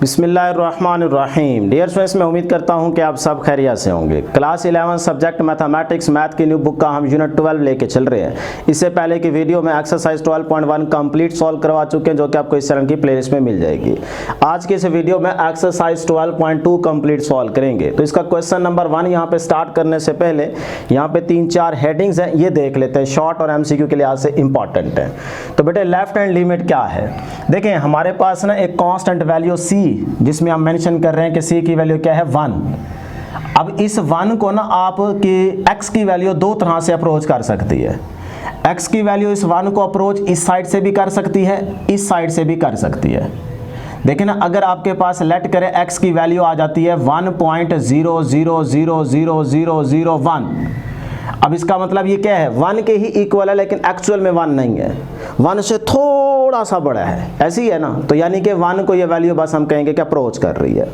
बिस्मिल्लाहिर्रहमानिर्रहीम। Dear students, मैं उम्मीद करता हूं कि आप सब खैरियत से होंगे। क्लास 11 सब्जेक्ट मैथमेटिक्स मैथ की न्यू बुक का हम यूनिट 12 लेके चल रहे हैं। इससे पहले की वीडियो में एक्सरसाइज 12.1 कंप्लीट सॉल्व करवा चुके हैं, जो कि आपको इस चैनल की प्लेलिस्ट में मिल जाएगी। आज की इस वीडियो में एक्सरसाइज 12.2 कंप्लीट सॉल्व करेंगे। तो इसका क्वेश्चन नंबर 1 यहाँ पे स्टार्ट करने से पहले यहाँ पे 3-4 हेडिंग्स हैं, ये देख लेते हैं, शॉर्ट और MCQ के लिहाज से इंपॉर्टेंट है। तो बेटे लेफ्ट हैंड लिमिट क्या है? देखें, हमारे पास ना एक कांस्टेंट वैल्यू c, जिसमें हम मेंशन कर रहे हैं कि c की वैल्यू क्या है 1। अब इस 1 को ना आप कि x की वैल्यू दो तरह से अप्रोच कर सकती है। x की वैल्यू इस 1 को अप्रोच इस साइड से भी कर सकती है, इस साइड से भी कर सकती है। देखिए ना, अगर आपके पास लेट करें x की वैल्यू आ जाती है 1.00000001। अब इसका मतलब ये क्या है, 1 के ही इक्वल है, लेकिन एक्चुअल में 1 नहीं है, 1 से थोड़ा सा बड़ा है, ऐसी है ना। तो यानी कि 1 को ये वैल्यू बस हम कहेंगे कि अप्रोच कर रही है,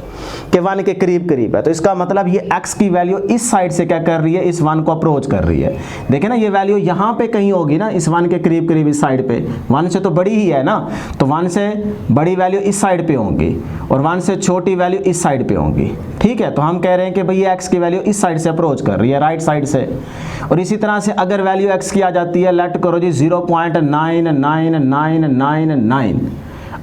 कि 1 के करीब करीब है। तो इसका मतलब ये x की वैल्यू इस साइड से क्या कर रही है, इस 1 को अप्रोच कर रही है। देखिए ना, ये वैल्यू यहाँ पे कहीं होगी ना, इस 1 के करीब करीब इस साइड पे। 1 से तो बड़ी ही है ना, तो 1 से बड़ी वैल्यू इस साइड पे होंगी और 1 से छोटी वैल्यू इस साइड पे होंगी। ठीक है, तो हम कह रहे हैं कि भाई ये x की वैल्यू इस साइड से अप्रोच कर रही है, राइट साइड से। और इसी तरह से अगर वैल्यू x की आ जाती है, लेट करो जी 0.99999।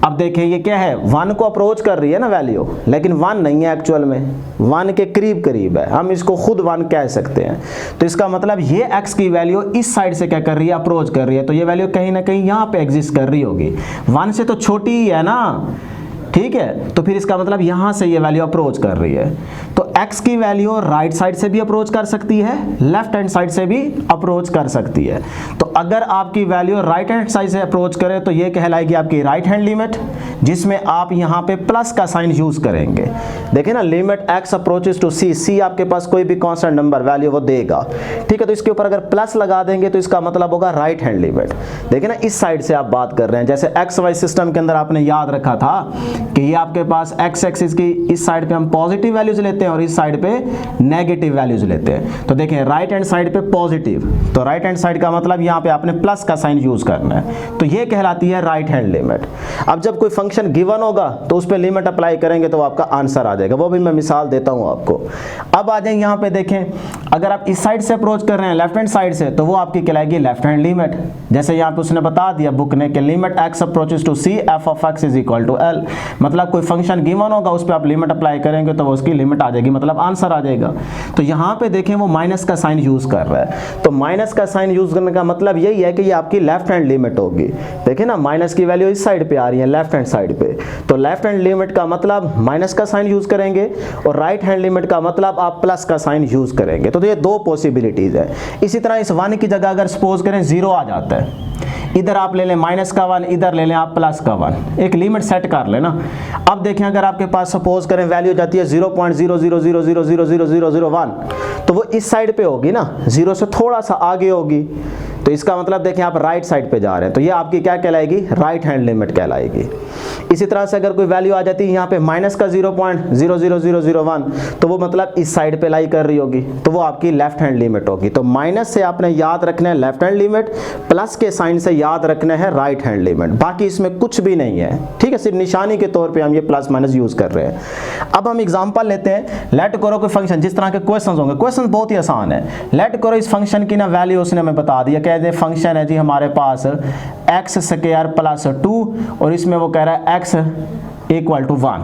अब देखें ये क्या है, 1 को अप्रोच कर रही है ना वैल्यू, लेकिन 1 नहीं है एक्चुअल में, 1 के करीब करीब है, हम इसको खुद 1 कह सकते हैं। तो इसका मतलब ये x की वैल्यू इस साइड से क्या कर रही है, अप्रोच कर रही है। तो ये वैल्यू कहीं ना कहीं यहाँ पे एग्जिस्ट कर रही होगी, 1 से तो छोटी ही है ना। ठीक है, तो फिर इसका मतलब यहाँ से ये वैल्यू अप्रोच कर रही है। तो x की वैल्यू राइट साइड से भी अप्रोच कर सकती है, लेफ्ट हैंड साइड से भी अप्रोच कर सकती है। तो अगर आपकी वैल्यू राइट हैंड साइड से अप्रोच करे तो ये कहलाएगी आपकी राइट हैंड लिमिट, जिसमें आप यहाँ पे प्लस का साइन यूज करेंगे। देखिए ना, limit x approaches to c आपके पास कोई भी कांस्टेंट नंबर वैल्यू वो देगा। ठीक है, तो इसके ऊपर अगर प्लस लगा देंगे तो इसका मतलब होगा राइट हैंड लिमिट। देखिए ना, इस साइड से आप बात कर रहे हैं, जैसे XY सिस्टम के अंदर आपने याद रखा था कि ये आपके पास x एक्सिस की इस साइड पे हम पॉजिटिव वैल्यूज लेते हैं और इस साइड पे नेगेटिव वैल्यूज लेते हैं। तो देखें, राइट हैंड साइड पे पॉजिटिव, तो राइट हैंड साइड का मतलब यहाँ पे आपने प्लस का साइन यूज करना है। तो ये कहलाती है राइट हैंड लिमिट। अब जब कोई फंक्शन गिवन होगा तो उस पर लिमिट अप्लाई करेंगे तो आपका आंसर आ जाएगा, वो भी मैं मिसाल देता हूँ आपको। अब आ जाए यहाँ पे, देखें अगर आप इस साइड से अप्रोच कर रहे हैं लेफ्ट हैंड साइड से, तो वो आपकी कहलाएगी लेफ्ट हैंड लिमिट। जैसे यहाँ पे उसने बता दिया बुक ने कि limit x approaches to c f of x is equal to l। मतलब कोई फंक्शन गिवन होगा, उस पर आप लिमिट अप्लाई करेंगे तो वो उसकी लिमिट आ जाएगी, मतलब आंसर आ जाएगा। तो यहाँ पे देखें वो माइनस का साइन यूज कर रहा है, तो माइनस का साइन यूज करने का मतलब यही है कि ये आपकी लेफ्ट हैंड लिमिट होगी। देखिए ना, माइनस की वैल्यू इस साइड पे आ रही है, लेफ्ट हैंड साइड पे, तो लेफ्ट हैंड लिमिट का मतलब माइनस का साइन यूज करेंगे और राइट हैंड लिमिट का मतलब आप प्लस का साइन यूज करेंगे। तो ये दो पॉसिबिलिटीज है। इसी तरह इस 1 की जगह अगर सपोज करें 0 आ जाता है, इधर आप ले लें माइनस का 1, इधर ले लें आप प्लस का 1, एक लिमिट सेट कर लेना। अब देखें अगर आपके पास सपोज करें वैल्यू जाती है 0.000000001, तो वो इस साइड पे होगी ना, 0 से थोड़ा सा आगे होगी। तो इसका मतलब देखें आप राइट साइड पे जा रहे हैं, तो ये आपकी क्या कहलाएगी, राइट हैंड लिमिट कहलाएगी। इसी तरह से अगर कोई वैल्यू आ जाती है यहाँ पे माइनस का 0.00001, तो वो मतलब इस साइड पे लाई कर रही होगी, तो वो आपकी लेफ्ट हैंड लिमिट होगी। तो माइनस से आपने याद रखना है लेफ्ट हैंड लिमिट, प्लस के साइन से याद रखना है राइट हैंड लिमिट, बाकी इसमें कुछ भी नहीं है। ठीक है, सिर्फ निशानी के तौर पर हम ये प्लस माइनस यूज कर रहे हैं। अब हम एग्जाम्पल लेते हैं, लेट करो कोई फंक्शन, जिस तरह के क्वेश्चन होंगे, क्वेश्चन बहुत ही आसान है। लेट करो इस फंक्शन की ना वैल्यू उसने हमें बता दिया, कहते हैं फंक्शन है जी हमारे पास x स्क्वायर प्लस 2 और इसमें वो कह रहा है x इक्वल टू 1।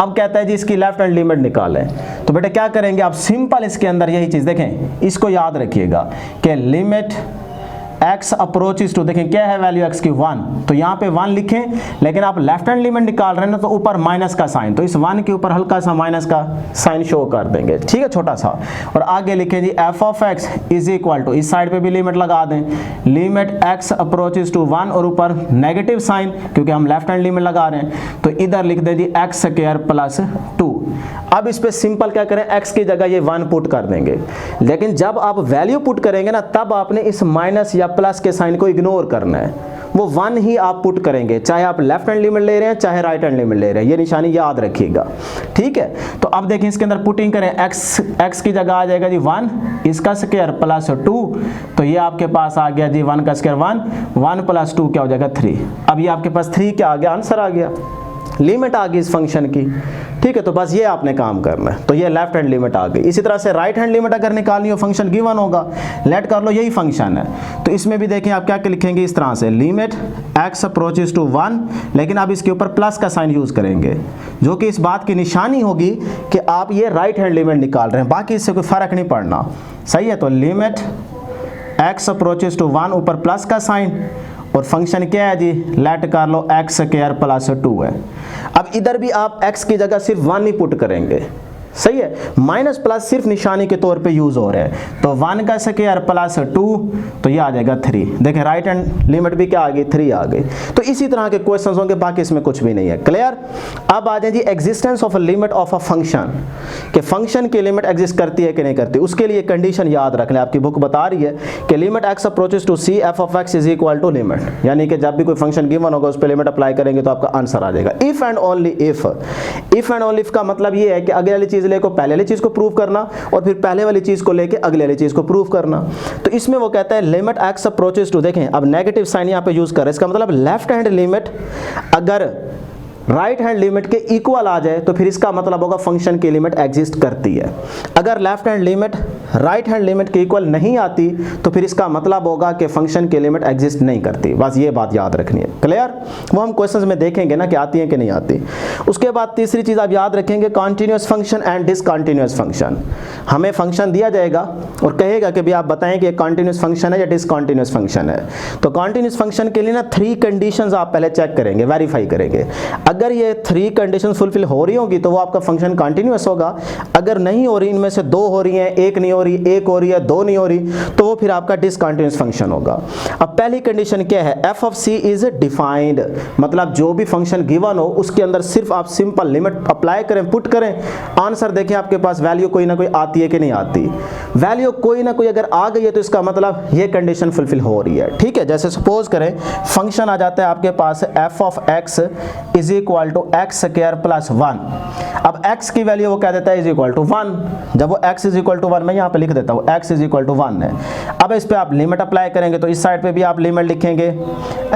अब कहता है जी इसकी लेफ्ट हैंड लिमिट निकालें। तो बेटे क्या करेंगे आप, सिंपल इसके अंदर यही चीज देखें, इसको याद रखिएगा कि लिमिट x अप्रोचेस टू, देखें क्या है वैल्यू x की 1, तो यहाँ पे 1 लिखें, लेकिन आप लेफ्ट हैंड लिमिट निकाल रहे हैं ना, तो ऊपर माइनस का साइन, तो इस 1 के ऊपर हल्का सा माइनस का साइन शो कर देंगे। ठीक है, छोटा सा, और आगे लिखें जी f of x is equal to, इस साइड पे भी लिमिट लगा दें, लिमिट x अप्रोचेस टू 1 और ऊपर नेगेटिव साइन, क्योंकि हम लेफ्ट हैंड लिमिट लगा रहे हैं, तो इधर लिख दें जी x स्क्वायर प्लस 2। अब इस पे सिंपल क्या करें, x की जगह ये 1 पुट कर देंगे, लेकिन जब आप वैल्यू पुट करेंगे ना, तब आपने इस माइनस या प्लस के साइन को इग्नोर करना है, वो 1 ही आप पुट करेंगे, चाहे आप लेफ्ट हैंड लिमिट ले रहे हैं चाहे राइट हैंड लिमिट ले रहे हैं, ये निशानी याद रखिएगा। ठीक है, तो अब देखें इसके अंदर पुटिंग करें, x की जगह आ जाएगा जी 1, इसका स्क्वायर प्लस 2, तो ये आपके पास आ गया जी 1 का स्क्वायर 1, 1 प्लस 2 क्या हो जाएगा 3। अब ये आपके पास 3 क्या आ गया, आंसर आ गया। लिमिट आ गई इस फंक्शन की, ठीक है। तो बस ये आपने काम करना है, तो ये लेफ्ट हैंड लिमिट आ गई। इसी तरह से राइट हैंड लिमिट अगर निकालनी हो, फंक्शन गिवन होगा, लेट कर लो यही फंक्शन है, तो इसमें भी देखें आप क्या लिखेंगे इस तरह से, लिमिट x अप्रोचेस टू 1, लेकिन आप इसके ऊपर प्लस का साइन यूज करेंगे, जो कि इस बात की निशानी होगी कि आप ये राइट हैंड लिमिट निकाल रहे हैं, बाकी इससे कोई फर्क नहीं पड़ना, सही है। तो लिमिट x अप्रोचेस टू 1, ऊपर प्लस का साइन, और फंक्शन क्या है जी, लेट कर लो x स्क्वायर प्लस 2 है। अब इधर भी आप x की जगह सिर्फ 1 ही पुट करेंगे, सही है, माइनस प्लस सिर्फ निशानी के तौर पे यूज हो रहे हैं, तो 1 का स्क्वायर प्लस 2, तो ये आ जाएगा 3। देखें राइट हैंड लिमिट भी क्या आ गई, 3 आ गई। तो इसी तरह के क्वेश्चंस होंगे, बाकी इसमें कुछ भी नहीं है, क्लियर। अब आ जाए जी existence of a limit of a function, कि फंक्शन की लिमिट एग्जिस्ट करती है कि नहीं करती। उसके लिए कंडीशन याद रख लें, आपकी बुक बता रही है कि limit x approaches to c f of x is equal to limit, यानी कि जब भी कोई फंक्शन गिवन होगा उस पर लिमिट अप्लाई करेंगे तो आपका आंसर आ जाएगा। If and only if, if and only if का मतलब ये है कि अगले वाली चीज लेको पहले वाली चीज को प्रूव करना, और फिर पहले वाली चीज को लेके अगले वाली चीज को प्रूव करना। तो इसमें वो कहता है लिमिट x अप्रोचेस टू, देखें अब नेगेटिव साइन यहाँ पे यूज कर रहे हैं, इसका मतलब लेफ्ट हैंड लिमिट अगर राइट हैंड लिमिट के इक्वल आ जाए तो फिर इसका मतलब होगा फंक्शन की लिमिट एग्जिस्ट करती है। अगर left hand limit right hand limit के इक्वल नहीं आती तो फिर इसका मतलब होगा कि फंक्शन की लिमिट एग्जिस्ट नहीं करती। बस ये बात याद रखनी है, क्लियर। वो हम क्वेश्चंस में देखेंगे ना कि आती है कि नहीं आती। उसके बाद तीसरी चीज आप याद रखेंगे, continuous function and discontinuous function. हमें फंक्शन दिया जाएगा और कहेगा कि भी आप बताएं कि कॉन्टिन्यूअस फंक्शन है या डिसकॉन्टिन्यूअस फंक्शन है। तो कॉन्टिन्यूअस फंक्शन के लिए ना 3 कंडीशंस आप पहले चेक करेंगे, वेरीफाई करेंगे। अगर ये 3 कंडीशन फुलफिल हो रही होगी तो वो आपका फंक्शन कंटिन्यूअस होगा। अगर नहीं हो रही, इनमें से 2 हो रही हैं, 1 नहीं हो रही, 1 हो रही है, 2 नहीं हो रही, तो वो फिर आपका डिसकंटिन्यूअस फंक्शन होगा। अब पहली कंडीशन क्या है, f of c is defined, मतलब जो भी फंक्शन गिवन हो उसके अंदर सिर्फ आप सिंपल लिमिट अप्लाई करें, पुट करें, आंसर देखें आपके पास वैल्यू कोई ना कोई आती है कि नहीं आती। वैल्यू कोई ना कोई अगर आ गई है तो इसका मतलब ये कंडीशन फुलफिल हो रही है, ठीक है। जैसे सपोज करें फंक्शन आ जाता है आपके पास f of x is equal to x square plus 1। अब x की वैल्यू वो कह देता है इज इक्वल टू 1। जब वो x इज इक्वल टू 1, मैं यहाँ पे लिख देता हूँ x इज इक्वल टू 1 है। अब इस पे आप लिमिट अप्लाई करेंगे तो इस साइड पे भी आप लिमिट लिखेंगे,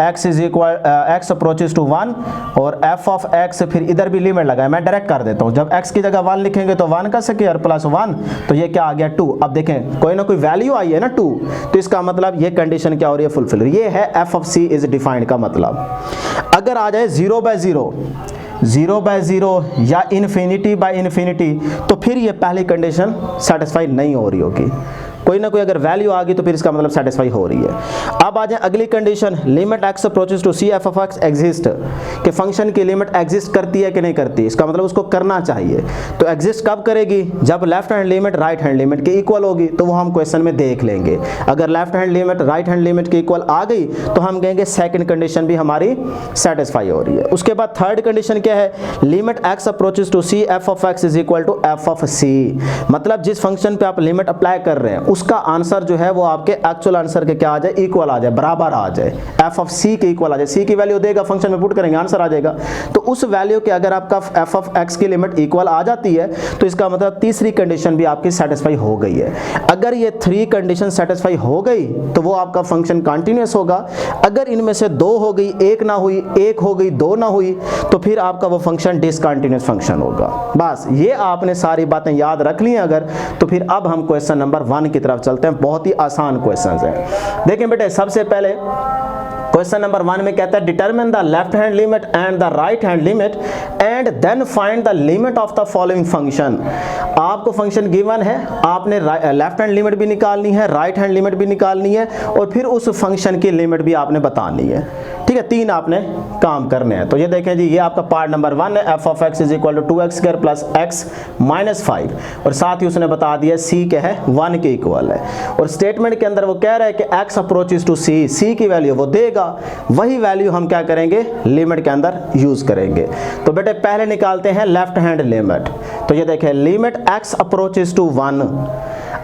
x is equal x approaches to 1 और f ऑफ x, फिर इधर भी लिमिट लगाए, मैं डायरेक्ट कर देता हूँ। जब x की जगह 1 लिखेंगे तो 1 का स्क्वायर प्लस 1, तो ये क्या आ गया 2। अब देखें कोई ना कोई वैल्यू आई है ना 2, तो इसका मतलब ये कंडीशन क्या हो रही है, फुलफिल। ये है f of c is defined का मतलब। अगर आ जाए 0 बाय 0, 0 बाय 0 या इन्फिनिटी बाय इन्फिनिटी, तो फिर ये पहली कंडीशन सेटिस्फाई नहीं हो रही होगी। कोई ना कोई अगर वैल्यू आ गई तो फिर इसका मतलब सेटिस्फाई हो रही है। अब आ जाए अगली condition, limit x approaches to c f of x exist, कि फंक्शन की लिमिट एग्जिस्ट करती है कि नहीं करती। इसका मतलब उसको करना चाहिए। तो एग्जिस्ट कब करेगी, जब left hand limit right hand limit के इक्वल होगी, तो वो हम क्वेश्चन में देख लेंगे। अगर left hand limit right hand limit के इक्वल आ गई तो हम कहेंगे सेकंड कंडीशन भी हमारी सेटिस्फाई हो रही है। उसके बाद थर्ड कंडीशन क्या है, limit x approaches to c f of x is equal to f of c, मतलब जिस फंक्शन पे आप लिमिट अप्लाई कर रहे हैं उसका आंसर जो है वो आपके एक्चुअल आंसर के क्या आ जाए, इक्वल आ जाए, बराबर आ जाए, f ऑफ c के इक्वल आ जाए। c की वैल्यू देगा, फंक्शन में पुट करेंगे, आंसर आ जाएगा। तो उस वैल्यू के अगर आपका f ऑफ x की लिमिट इक्वल आ जाती है तो इसका मतलब तीसरी कंडीशन भी आपकी सेटिस्फाई हो गई है। अगर ये 3 कंडीशन सेटिस्फाई हो गई तो वो आपका फंक्शन कंटिन्यूअस होगा। अगर इनमें से 2 हो गई, 1 ना हुई, 1 हो गई, 2 ना हुई, तो फिर आपका वो फंक्शन डिसकंटिन्यूअस फंक्शन होगा। बस ये आपने सारी बातें याद रख ली अगर, तो फिर अब हम क्वेश्चन नंबर 1 की तरफ चलते हैं। बहुत ही आसान क्वेश्चन है। देखें बेटे, सबसे पहले क्वेश्चन नंबर 1 में कहता है determine the left hand limit and the right hand limit and then find the limit of the following function. आपको फंक्शन गिवन है, आपने लेफ्ट हैंड लिमिट भी निकालनी है, राइट हैंड लिमिट भी निकालनी है, और फिर उस फंक्शन की लिमिट भी आपने बतानी है। ठीक है, 3 आपने काम करने हैं। तो ये देखें जी, ये आपका पार्ट नंबर 1 है, f of x is equal to 2x square plus x minus 5, और साथ ही उसने बता दिया c क्या है, 1 के इक्वल है। और स्टेटमेंट के अंदर वो कह रहा है कि x approaches to c, c की वैल्यू वो देगा, वही वैल्यू हम क्या करेंगे, लिमिट के अंदर यूज करेंगे। तो बेटे पहले निकालते हैं लेफ्ट हैंड लिमिट। तो ये देखें, लिमिट x अप्रोचेस टू 1,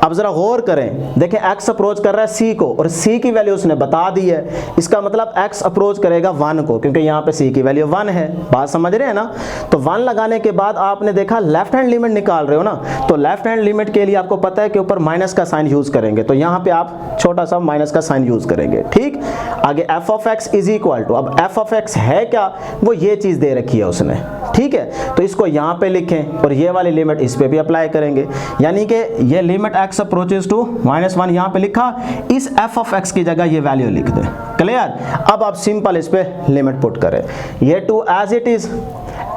अब जरा गौर करें, देखें x अप्रोच कर रहा है c को और c की वैल्यू उसने बता दी है, इसका मतलब x अप्रोच करेगा 1 को, क्योंकि यहाँ पे c की वैल्यू 1 है। बात समझ रहे हैं ना? तो 1 लगाने के बाद आपने देखा लेफ्ट हैंड लिमिट निकाल रहे हो ना, तो लेफ्ट हैंड लिमिट के लिए आपको पता है कि ऊपर माइनस का साइन यूज करेंगे, तो यहाँ पे आप छोटा सा माइनस का साइन यूज करेंगे। ठीक, आगे f of x is equal to, अब f ऑफ x है क्या, वो ये चीज दे रखी है उसने। ठीक है, तो इसको यहाँ पे लिखें और ये वाली लिमिट इस पे भी अप्लाई करेंगे, यानी कि ये लिमिट x अप्रोचेस टू -1 यहाँ पे लिखा, इस f ऑफ x की जगह ये वैल्यू लिख दें। क्लियर? अब आप सिंपल इस पे लिमिट पुट करें, ये two as it is,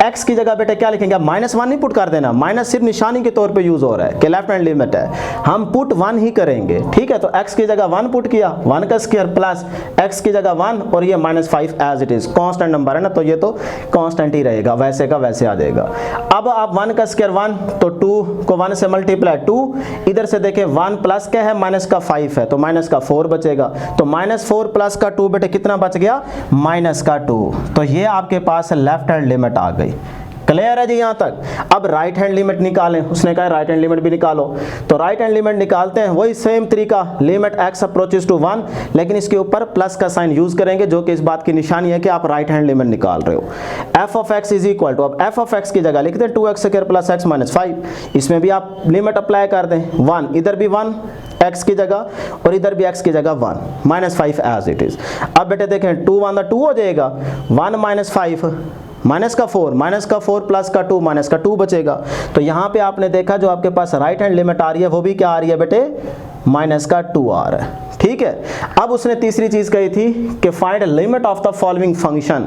x की जगह बेटे क्या लिखेंगे, आप -1 नहीं पुट कर देना, माइनस सिर्फ निशानी के तौर पे यूज हो रहा है कि लेफ्ट हैंड लिमिट है, हम पुट 1 ही करेंगे। ठीक है, तो x की जगह 1 पुट किया, 1 का स्क्वायर प्लस x की जगह 1 और ये -5 as it is, constant number है ना, तो ये तो कांस्टेंट ही रहेगा, वैसे का वैसे आ जाएगा। अब आप 1 का स्क्वायर 1, तो 2 को 1 से मल्टीप्लाई 2, इधर से देखें 1 प्लस क्या है, माइनस का 5 है, तो माइनस का 4 बचेगा, तो -4 प्लस का 2 बेटे कितना बच गया, -2। तो ये आपके पास लेफ्ट हैंड लिमिट आ गई। क्लियर है जी यहाँ तक? अब राइट हैंड लिमिट निकालें, उसने कहा राइट हैंड लिमिट भी निकालो, तो राइट हैंड लिमिट निकालते हैं, वही सेम तरीका, लिमिट x अप्रोचेस टू 1, लेकिन इसके ऊपर प्लस का साइन यूज करेंगे, जो कि इस बात की निशानी है कि आप राइट हैंड लिमिट निकाल रहे हो। f of x is equal to, अब f ऑफ x की जगह लिखते हैं 2x square plus x minus 5, इसमें भी आप लिमिट अप्लाई कर दें, 1 इधर भी 1 x की जगह और इधर भी x की जगह 1, -5 एज इट इज। अब बेटे देखें 2 1 2 हो जाएगा, 1 -5 माइनस का 4 प्लस का 2 माइनस का 2 बचेगा। तो यहाँ पे आपने देखा जो आपके पास राइट हैंड लिमिट आ रही है वो भी क्या आ रही है बेटे, माइनस का 2 आ रहा है। ठीक है, अब उसने तीसरी चीज कही थी कि find limit of the following function.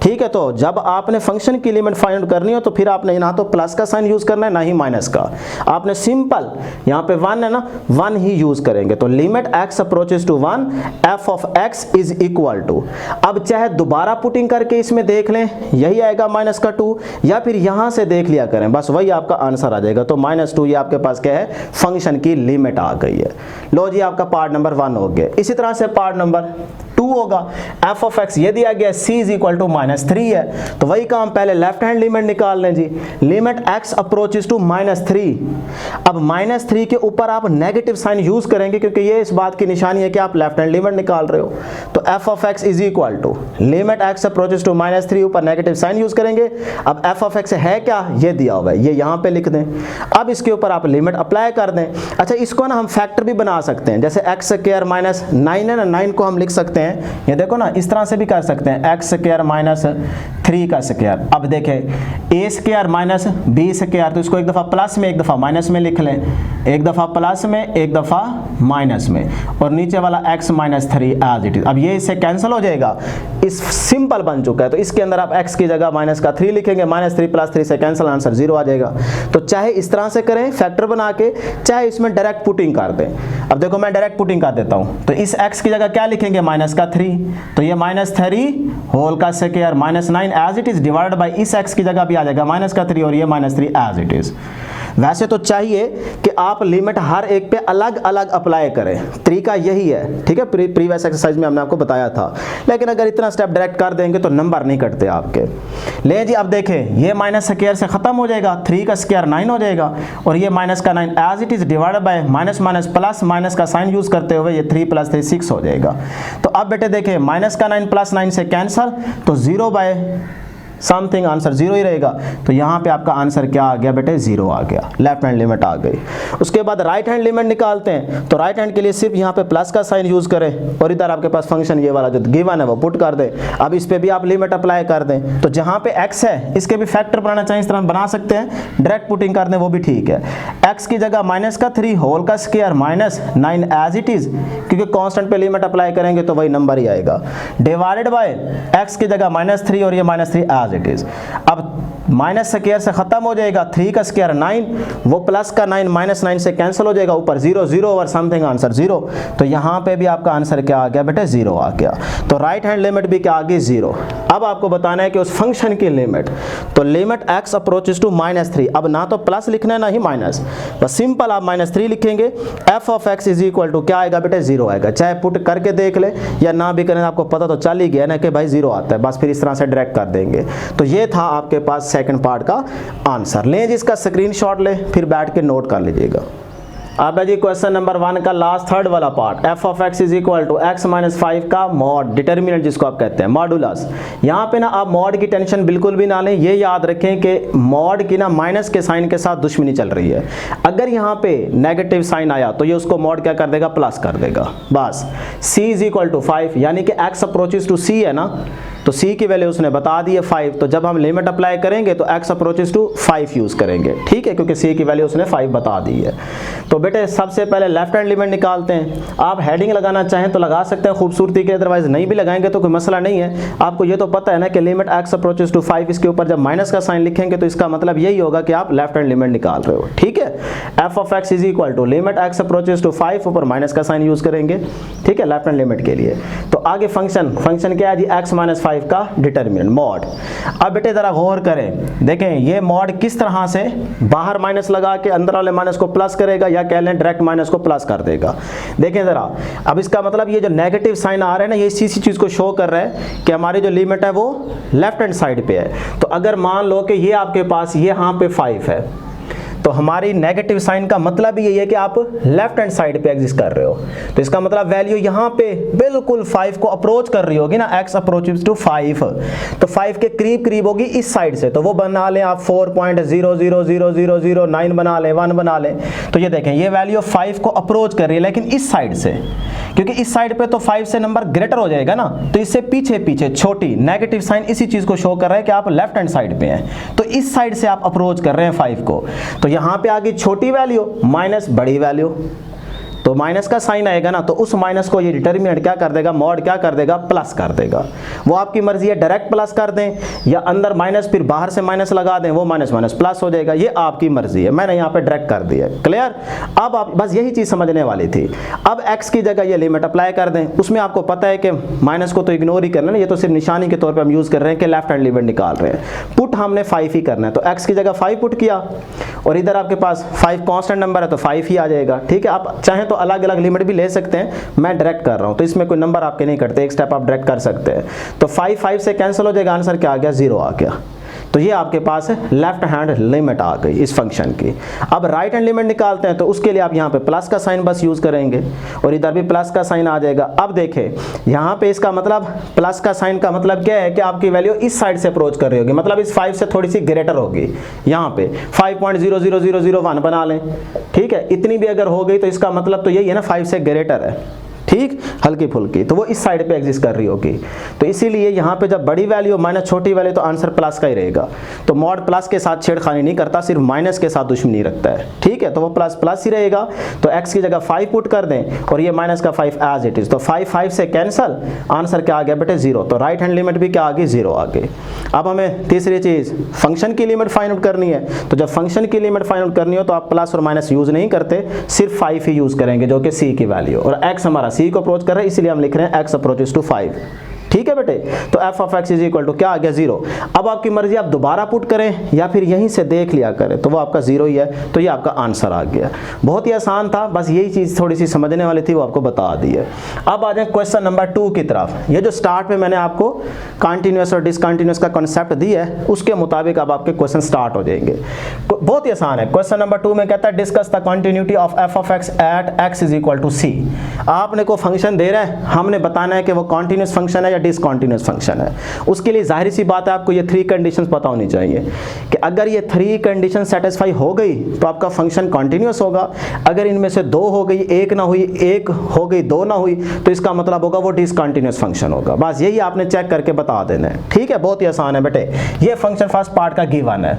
ठीक है, तो जब आपने फंक्शन की लिमिट फाइंड करनी हो तो फिर आपने ना तो प्लस का साइन यूज करना है ना ही माइनस का, आपने सिंपल यहाँ पे 1 है ना, 1 ही यूज करेंगे। तो limit x approaches to 1 f of x is equal to, अब चाहे दोबारा पुटिंग करके इसमें देख लें यही आएगा -2, या फिर यहाँ से देख लिया करें, बस वही आपका आंसर आ जाएगा। तो -2 ये आपके पास क्या है, फंक्शन की लिमिट आ गई है। लो जी, आपका पार्ट नंबर 1 हो गया। इसी तरह से पार्ट नंबर 2 होगा, f ऑफ x ये दिया गया c इज इक्वल टू -3 है, तो वही काम पहले लेफ्ट हैंड लिमिट निकाल लें जी, लिमिट x अप्रोचेस टू -3। अब -3 के ऊपर आप नेगेटिव साइन यूज करेंगे, क्योंकि ये इस बात की निशानी है कि आप लेफ्ट हैंड लिमिट निकाल रहे हो। तो f of x is equal to limit x approaches to -3, ऊपर नेगेटिव साइन यूज करेंगे। अब f ऑफ x है क्या, ये दिया हुआ है, ये यहाँ पे लिख दें। अब इसके ऊपर आप लिमिट अप्लाई कर दें। अच्छा, इसको ना हम फैक्टर भी बना सकते हैं, जैसे x स्क्वायर -9 है ना, 9 को हम लिख सकते हैं, ये देखो ना, इस तरह से भी कर सकते हैं, x स्क्वायर -3 का स्क्वायर। अब देखें a square minus b square, तो इसको एक दफ़ा प्लस में एक दफ़ा माइनस में लिख लें, एक दफ़ा प्लस में एक दफ़ा माइनस में, और नीचे वाला x -3 एज इट इज। अब ये इससे कैंसिल हो जाएगा, इस सिंपल बन चुका है, तो इसके अंदर आप x की जगह -3 लिखेंगे, -3 + 3 से कैंसिल, आंसर 0 आ जाएगा। तो चाहे इस तरह से करें फैक्टर बना के, चाहे इसमें डायरेक्ट पुटिंग कर दें। अब देखो मैं डायरेक्ट पुटिंग कर देता हूँ, तो इस x की जगह क्या लिखेंगे, -3, तो ये -3 होल का square -9 as it is divided by इस x की जगह भी आ जाएगा -3 और ये -3 एज इट इज। वैसे तो चाहिए कि आप लिमिट हर एक पे अलग अलग अप्लाई करें, तरीका यही है। ठीक है, प्रीवियस एक्सरसाइज में हमने आपको बताया था, लेकिन अगर इतना स्टेप डायरेक्ट कर देंगे तो नंबर नहीं कटते आपके। ले जी, अब देखें ये माइनस स्क्वायर से खत्म हो जाएगा, 3 का स्क्वायर 9 हो जाएगा, और ये माइनस का 9 as it is divided by minus minus plus, minus का साइन यूज करते हुए ये 3 + 3 6 हो जाएगा। तो अब बेटे देखें माइनस का 9 + 9 से कैंसल, तो 0 बाय समथिंग, आंसर 0 ही रहेगा। तो यहाँ पे आपका आंसर क्या आ गया बेटे, 0 आ गया, लेफ्ट हैंड लिमिट आ गई। उसके बाद राइट हैंड लिमिट निकालते हैं, तो राइट हैंड के लिए सिर्फ यहाँ पे प्लस का साइन यूज करें, और इधर आपके पास फंक्शन ये वाला जो गिवन है वो पुट कर दें। अब इस पे भी आप लिमिट अप्लाई कर दें, तो जहाँ पे x है इसके भी फैक्टर बनाना चाहिए, इस तरह बना सकते हैं, डायरेक्ट पुटिंग कर दें वो भी ठीक है। x की जगह -3 होल का स्क्वायर -9 एज इट इज, क्योंकि कांस्टेंट पे लिमिट अप्लाई करेंगे तो वही नंबर ही आएगा, डिवाइडेड बाय x की जगह -3 और ये -3 एज इट इज। अब माइनस स्क्वायर से खत्म हो जाएगा, 3 का स्क्वायर 9, वो प्लस का 9 -9 से कैंसिल हो जाएगा, ऊपर 0 0 और समथिंग, आंसर 0। तो यहाँ पे भी आपका आंसर क्या आ गया बेटे, 0 आ गया। तो राइट हैंड लिमिट भी क्या आ गई, 0। अब आपको बताना है कि उस फंक्शन की लिमिट, तो लिमिट x अप्रोचेस टू -3, अब ना तो प्लस लिखना है ना ही माइनस, बस सिंपल आप -3 लिखेंगे। f of x is equal to क्या आएगा बेटे, 0 आएगा, चाहे पुट करके देख ले या ना भी करें, आपको पता तो चल ही गया ना कि भाई 0 आता है, बस फिर इस तरह से डायरेक्ट कर देंगे। तो ये था आपके पास सेकंड पार्ट का आंसर। लें जिसका स्क्रीनशॉट ले, फिर बैठ के नोट कर लीजिएगा। अब है जी क्वेश्चन नंबर 1 का लास्ट थर्ड वाला part, f of x is equal to x minus 5 का मॉड, डिटर्मिनेंट जिसको आप कहते हैं, मॉडुलस। यहाँ पे ना आप मॉड की टेंशन बिल्कुल भी ना लें, ये याद रखें कि मॉड की ना माइनस के साइन के साथ दुश्मनी चल रही है। अगर यहाँ पे नेगेटिव साइन आया तो ये उसको मॉड क्या कर देगा, प्लस कर देगा बस। c इज इक्वल टू 5, यानी कि x अप्रोचेस टू c है ना, तो c की वैल्यू उसने बता दी है 5, तो जब हम लिमिट अप्लाई करेंगे तो x अप्रोचेस टू 5 यूज करेंगे, ठीक है, क्योंकि c की वैल्यू उसने 5 बता दी है। तो बेटे सबसे पहले लेफ्ट हैंड लिमिट निकालते हैं। आप हेडिंग लगाना चाहें तो लगा सकते हैं खूबसूरती के, अदरवाइज नहीं भी लगाएंगे तो कोई मसला नहीं है। आपको ये तो पता है ना कि लिमिट x अप्रोचेस टू 5, इसके ऊपर जब माइनस का साइन लिखेंगे तो इसका मतलब यही होगा कि आप लेफ्ट हैंड लिमिट निकाल रहे हो, ठीक है। f of x is equal to limit x approaches to 5, ऊपर माइनस का साइन यूज करेंगे, ठीक है, लेफ्ट हैंड लिमिट के लिए। तो आगे फंक्शन क्या है जी, x माइनस 5 का डिटर्मिनेंट मॉड। अब बेटे जरा गौर करें, देखें ये मॉड किस तरह से बाहर माइनस लगा के अंदर वाले माइनस को प्लस करेगा, या कह लें डायरेक्ट माइनस को प्लस कर देगा। देखें जरा, अब इसका मतलब ये जो नेगेटिव साइन आ रहा है ना, ये इसी चीज को शो कर रहा है कि हमारी जो लिमिट है वो लेफ्ट हैंड साइड पे है। तो अगर मान लो कि ये आपके पास ये यहाँ पे 5 है, तो हमारी नेगेटिव साइन का मतलब यही है कि आप लेफ्ट हैंड साइड पे एग्जिस्ट कर रहे हो। तो इसका मतलब वैल्यू यहाँ पे बिल्कुल 5 को अप्रोच कर रही होगी ना, x अप्रोचेस टू 5, तो 5 के करीब करीब होगी इस साइड से। तो वो बना लें आप 4.0000009 बना लें, 1 बना लें। तो ये देखें ये वैल्यू 5 को अप्रोच कर रही है, लेकिन इस साइड से, क्योंकि इस साइड पे तो 5 से नंबर ग्रेटर हो जाएगा ना, तो इससे पीछे पीछे छोटी नेगेटिव साइन इसी चीज को शो कर रहा है कि आप लेफ्ट हैंड साइड पे हैं। तो इस साइड से आप अप्रोच कर रहे हैं 5 को, तो यहां पे आ गई छोटी वैल्यू माइनस बड़ी वैल्यू, तो माइनस का साइन आएगा ना, तो उस माइनस को ये डिटर्मिनेंट क्या कर देगा, मॉड क्या कर देगा, प्लस कर देगा। वो आपकी मर्जी है, डायरेक्ट प्लस कर दें या अंदर माइनस फिर बाहर से माइनस लगा दें, वो माइनस माइनस प्लस हो जाएगा, ये आपकी मर्जी है। मैंने यहाँ पे डायरेक्ट कर दिया, क्लियर। अब आप बस यही चीज समझने वाली थी। अब x की जगह ये लिमिट अप्लाई कर दें, उसमें आपको पता है कि माइनस को तो इग्नोर ही करना है, ये तो सिर्फ निशानी के तौर पर हम यूज कर रहे हैं कि लेफ्ट हैंड लिमिट निकाल रहे हैं। पुट हमने 5 ही करना है, तो x की जगह 5 पुट किया, और इधर आपके पास 5 कांस्टेंट नंबर है तो 5 ही आ जाएगा, ठीक है। आप चाहें तो अलग अलग लिमिट भी ले सकते हैं, मैं डायरेक्ट कर रहा हूं तो इसमें कोई नंबर आपके नहीं कटते, एक स्टेप आप डायरेक्ट कर सकते हैं। तो 5 से कैंसिल हो जाएगा, आंसर क्या आ गया, 0 आ गया। तो ये आपके पास है लेफ्ट हैंड लिमिट आ गई इस फंक्शन की। अब राइट हैंड लिमिट निकालते हैं, तो उसके लिए आप यहाँ पे प्लस का साइन बस यूज करेंगे, और इधर भी प्लस का साइन आ जाएगा। अब देखें यहाँ पे इसका मतलब प्लस का साइन का मतलब क्या है कि आपकी वैल्यू इस साइड से अप्रोच कर रही होगी, मतलब इस 5 से थोड़ी सी ग्रेटर होगी। यहाँ पे 5.00001 बना लें, ठीक है, इतनी भी अगर हो गई तो इसका मतलब तो यही है ना 5 से ग्रेटर है, ठीक, हल्की फुल्की, तो वो इस साइड पे एग्जिस्ट कर रही होगी। तो इसीलिए यहाँ पे जब बड़ी वैल्यू माइनस छोटी वैल्यू तो आंसर प्लस का ही रहेगा। तो मॉड प्लस के साथ छेड़खानी नहीं करता, सिर्फ माइनस के साथ दुश्मनी रखता है, ठीक है। तो वो प्लस प्लस ही रहेगा, तो x की जगह 5 पुट कर दें, और ये माइनस का 5 एज इट इज, तो 5 से कैंसल, आंसर क्या आ गया बेटे, 0। तो राइट हैंड लिमिट भी क्या आ गई, 0 आ गई। अब हमें तीसरी चीज फंक्शन की लिमिट फाइंड आउट करनी है। तो जब फंक्शन की लिमिट फाइंड आउट करनी हो तो आप प्लस और माइनस यूज नहीं करते, सिर्फ 5 ही यूज करेंगे, जो कि c की वैल्यू, और x हमारा c को अप्रोच कर रहा है, इसलिए हम लिख रहे हैं x अप्रोचेस टू 5, ठीक है बेटे। तो f of x is equal to क्या आ गया, 0। अब आपकी मर्जी, आप दोबारा पुट करें या फिर यहीं से देख लिया करें, तो वो आपका 0 ही है, तो ये आपका आंसर आ गया। बहुत ही आसान था, बस यही चीज थोड़ी सी समझने वाली थी, वो आपको बता दी है। अब आ जाए क्वेश्चन नंबर 2 की तरफ। ये जो स्टार्ट में मैंने आपको कंटिन्यूअस और डिसकंटिन्यूअस का कॉन्सेप्ट दिया है, उसके मुताबिक अब आपके क्वेश्चन स्टार्ट हो जाएंगे। बहुत ही आसान है। क्वेश्चन नंबर 2 में कहता है discuss the continuity of f of x at x is equal to c। आपने को फंक्शन दे रहा है, हमने बताना है कि वो कॉन्टिन्यूस फंक्शन है या डिसकंटिन्यूस फंक्शन है। उसके लिए जाहिर सी बात है आपको ये 3 कंडीशंस पता होनी चाहिए कि अगर ये 3 कंडीशन सेटिस्फाई हो गई तो आपका फंक्शन कॉन्टिन्यूस होगा। अगर इनमें से 2 हो गई, 1 ना हुई, 1 हो गई, 2 ना हुई, तो इसका मतलब होगा वो डिसकंटिन्यूस फंक्शन होगा। बस यही आपने चेक करके बता देना है, ठीक है। बहुत ही आसान है बेटे। ये फंक्शन फर्स्ट पार्ट का गिवन है,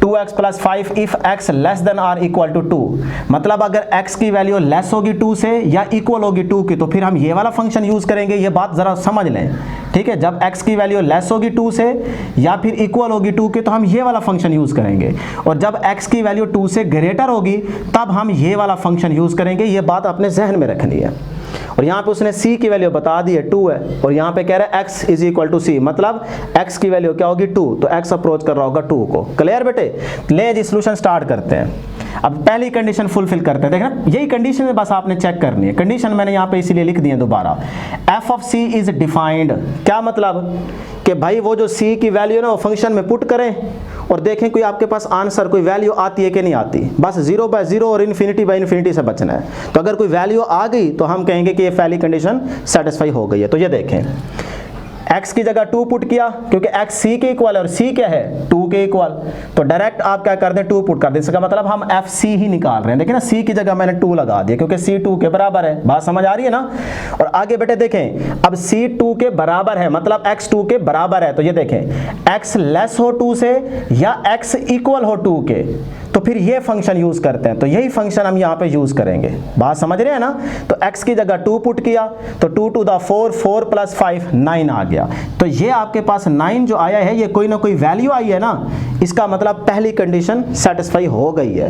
2x plus 5 if x less than or equal to 2। मतलब अगर x की वैल्यू लेस होगी 2 से या इक्वल होगी 2 की, तो फिर हम ये वाला फंक्शन यूज करेंगे। ये बात जरा समझ लें, ठीक है। जब x की वैल्यू लेस होगी 2 से या फिर इक्वल होगी 2 की, तो हम ये वाला फंक्शन यूज करेंगे, और जब x की वैल्यू 2 से ग्रेटर होगी तब हम ये वाला फंक्शन यूज करेंगे। ये बात अपने जहन में रखनी है। और यहाँ पे उसने c की वैल्यू बता दी है 2 है, और यहाँ पे कह रहा है x is equal to c, मतलब x की वैल्यू क्या होगी 2, तो x अप्रोच कर रहा होगा 2 को। क्लियर बेटे। ले जी सॉल्यूशन स्टार्ट करते हैं। अब पहली कंडीशन फुलफिल करते हैं, देखना यही कंडीशन है, बस आपने चेक करनी है। कंडीशन मैंने यहाँ पे इसीलिए लिख दी है दोबारा, f of c is defined. क्या मतलब कि भाई वो जो c की वैल्यू है ना वो फंक्शन में पुट करें, और देखें कोई आपके पास आंसर कोई वैल्यू आती है कि नहीं आती। बस 0/0 और इन्फिनिटी से बचना है। तो अगर कोई वैल्यू आ गई तो हम कहेंगे कि ये पहली कंडीशन सेटिस्फाई हो गई है। तो ये देखें x की जगह 2 पुट किया क्योंकि x c के इक्वल है और c क्या है 2 के इक्वल, तो डायरेक्ट आप क्या कर दें 2 पुट कर दें। इसका मतलब हम fc ही निकाल रहे हैं। देखिए ना c की जगह मैंने 2 लगा दिया क्योंकि c 2 के बराबर है। बात समझ आ रही है ना। और आगे बेटे देखें अब c 2 के बराबर है मतलब x 2 के बराबर है। तो ये देखें x लेस हो 2 से या x इक्वल हो 2 के, तो फिर ये फंक्शन यूज करते हैं। तो यही फंक्शन हम यहाँ पे यूज करेंगे। बात समझ रहे हैं ना। तो x की जगह 2 पुट किया तो 2 to the 4, 4 + 5 9 आ गया। तो ये आपके पास 9 जो आया है ये कोई ना कोई वैल्यू आई है ना, इसका मतलब पहली कंडीशन सेटिस्फाई हो गई है।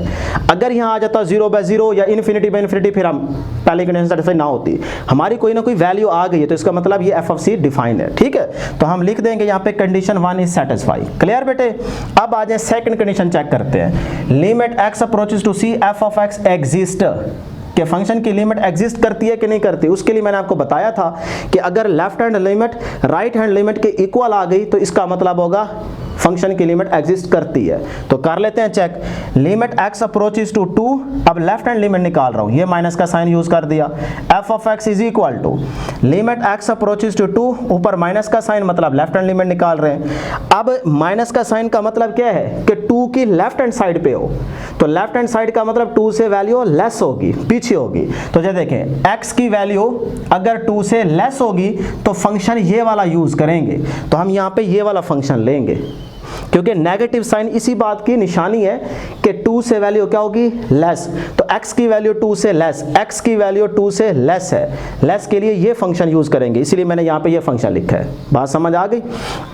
अगर यहाँ आ जाता 0/0 या इन्फिनिटी फिर हम पहली कंडीशन सेटिस्फाई ना होती। हमारी कोई ना कोई वैल्यू आ गई है तो इसका मतलब ये f of c डिफाइंड है। ठीक है, तो हम लिख देंगे यहाँ पे कंडीशन 1 इज सेटिस्फाई। क्लियर बेटे। अब आ जाए सेकंड कंडीशन चेक करते हैं। Limit x approaches to c f of x exist, कि फंक्शन की लिमिट एग्जिस्ट करती है कि नहीं करती। उसके लिए मैंने आपको बताया था कि अगर left hand limit right hand limit के इक्वल आ गई तो इसका मतलब होगा फंक्शन की लिमिट एग्जिस्ट करती है। तो कर लेते हैं check. Limit x approaches to 2, अब लेफ्ट हैंड लिमिट निकाल रहा हूं, ये माइनस का साइन यूज कर दिया। f of x is equal to limit x approaches to 2, ऊपर माइनस का साइन मतलब लेफ्ट हैंड लिमिट निकाल रहे हैं। अब माइनस का साइन का मतलब क्या है कि 2 की लेफ्ट हैंड साइड पे हो, तो लेफ्ट हैंड साइड का मतलब 2 से वैल्यू लेस होगी, पीछे होगी। तो ये देखें x की वैल्यू अगर 2 से लेस होगी तो फंक्शन ये वाला यूज करेंगे। तो हम यहाँ पे ये वाला फंक्शन लेंगे क्योंकि नेगेटिव साइन इसी बात की निशानी है कि 2 से वैल्यू क्या होगी लेस। तो x की वैल्यू 2 से लेस, x की वैल्यू 2 से लेस है, लेस के लिए ये फंक्शन यूज करेंगे, इसीलिए मैंने यहाँ पे ये फंक्शन लिखा है। बात समझ आ गई।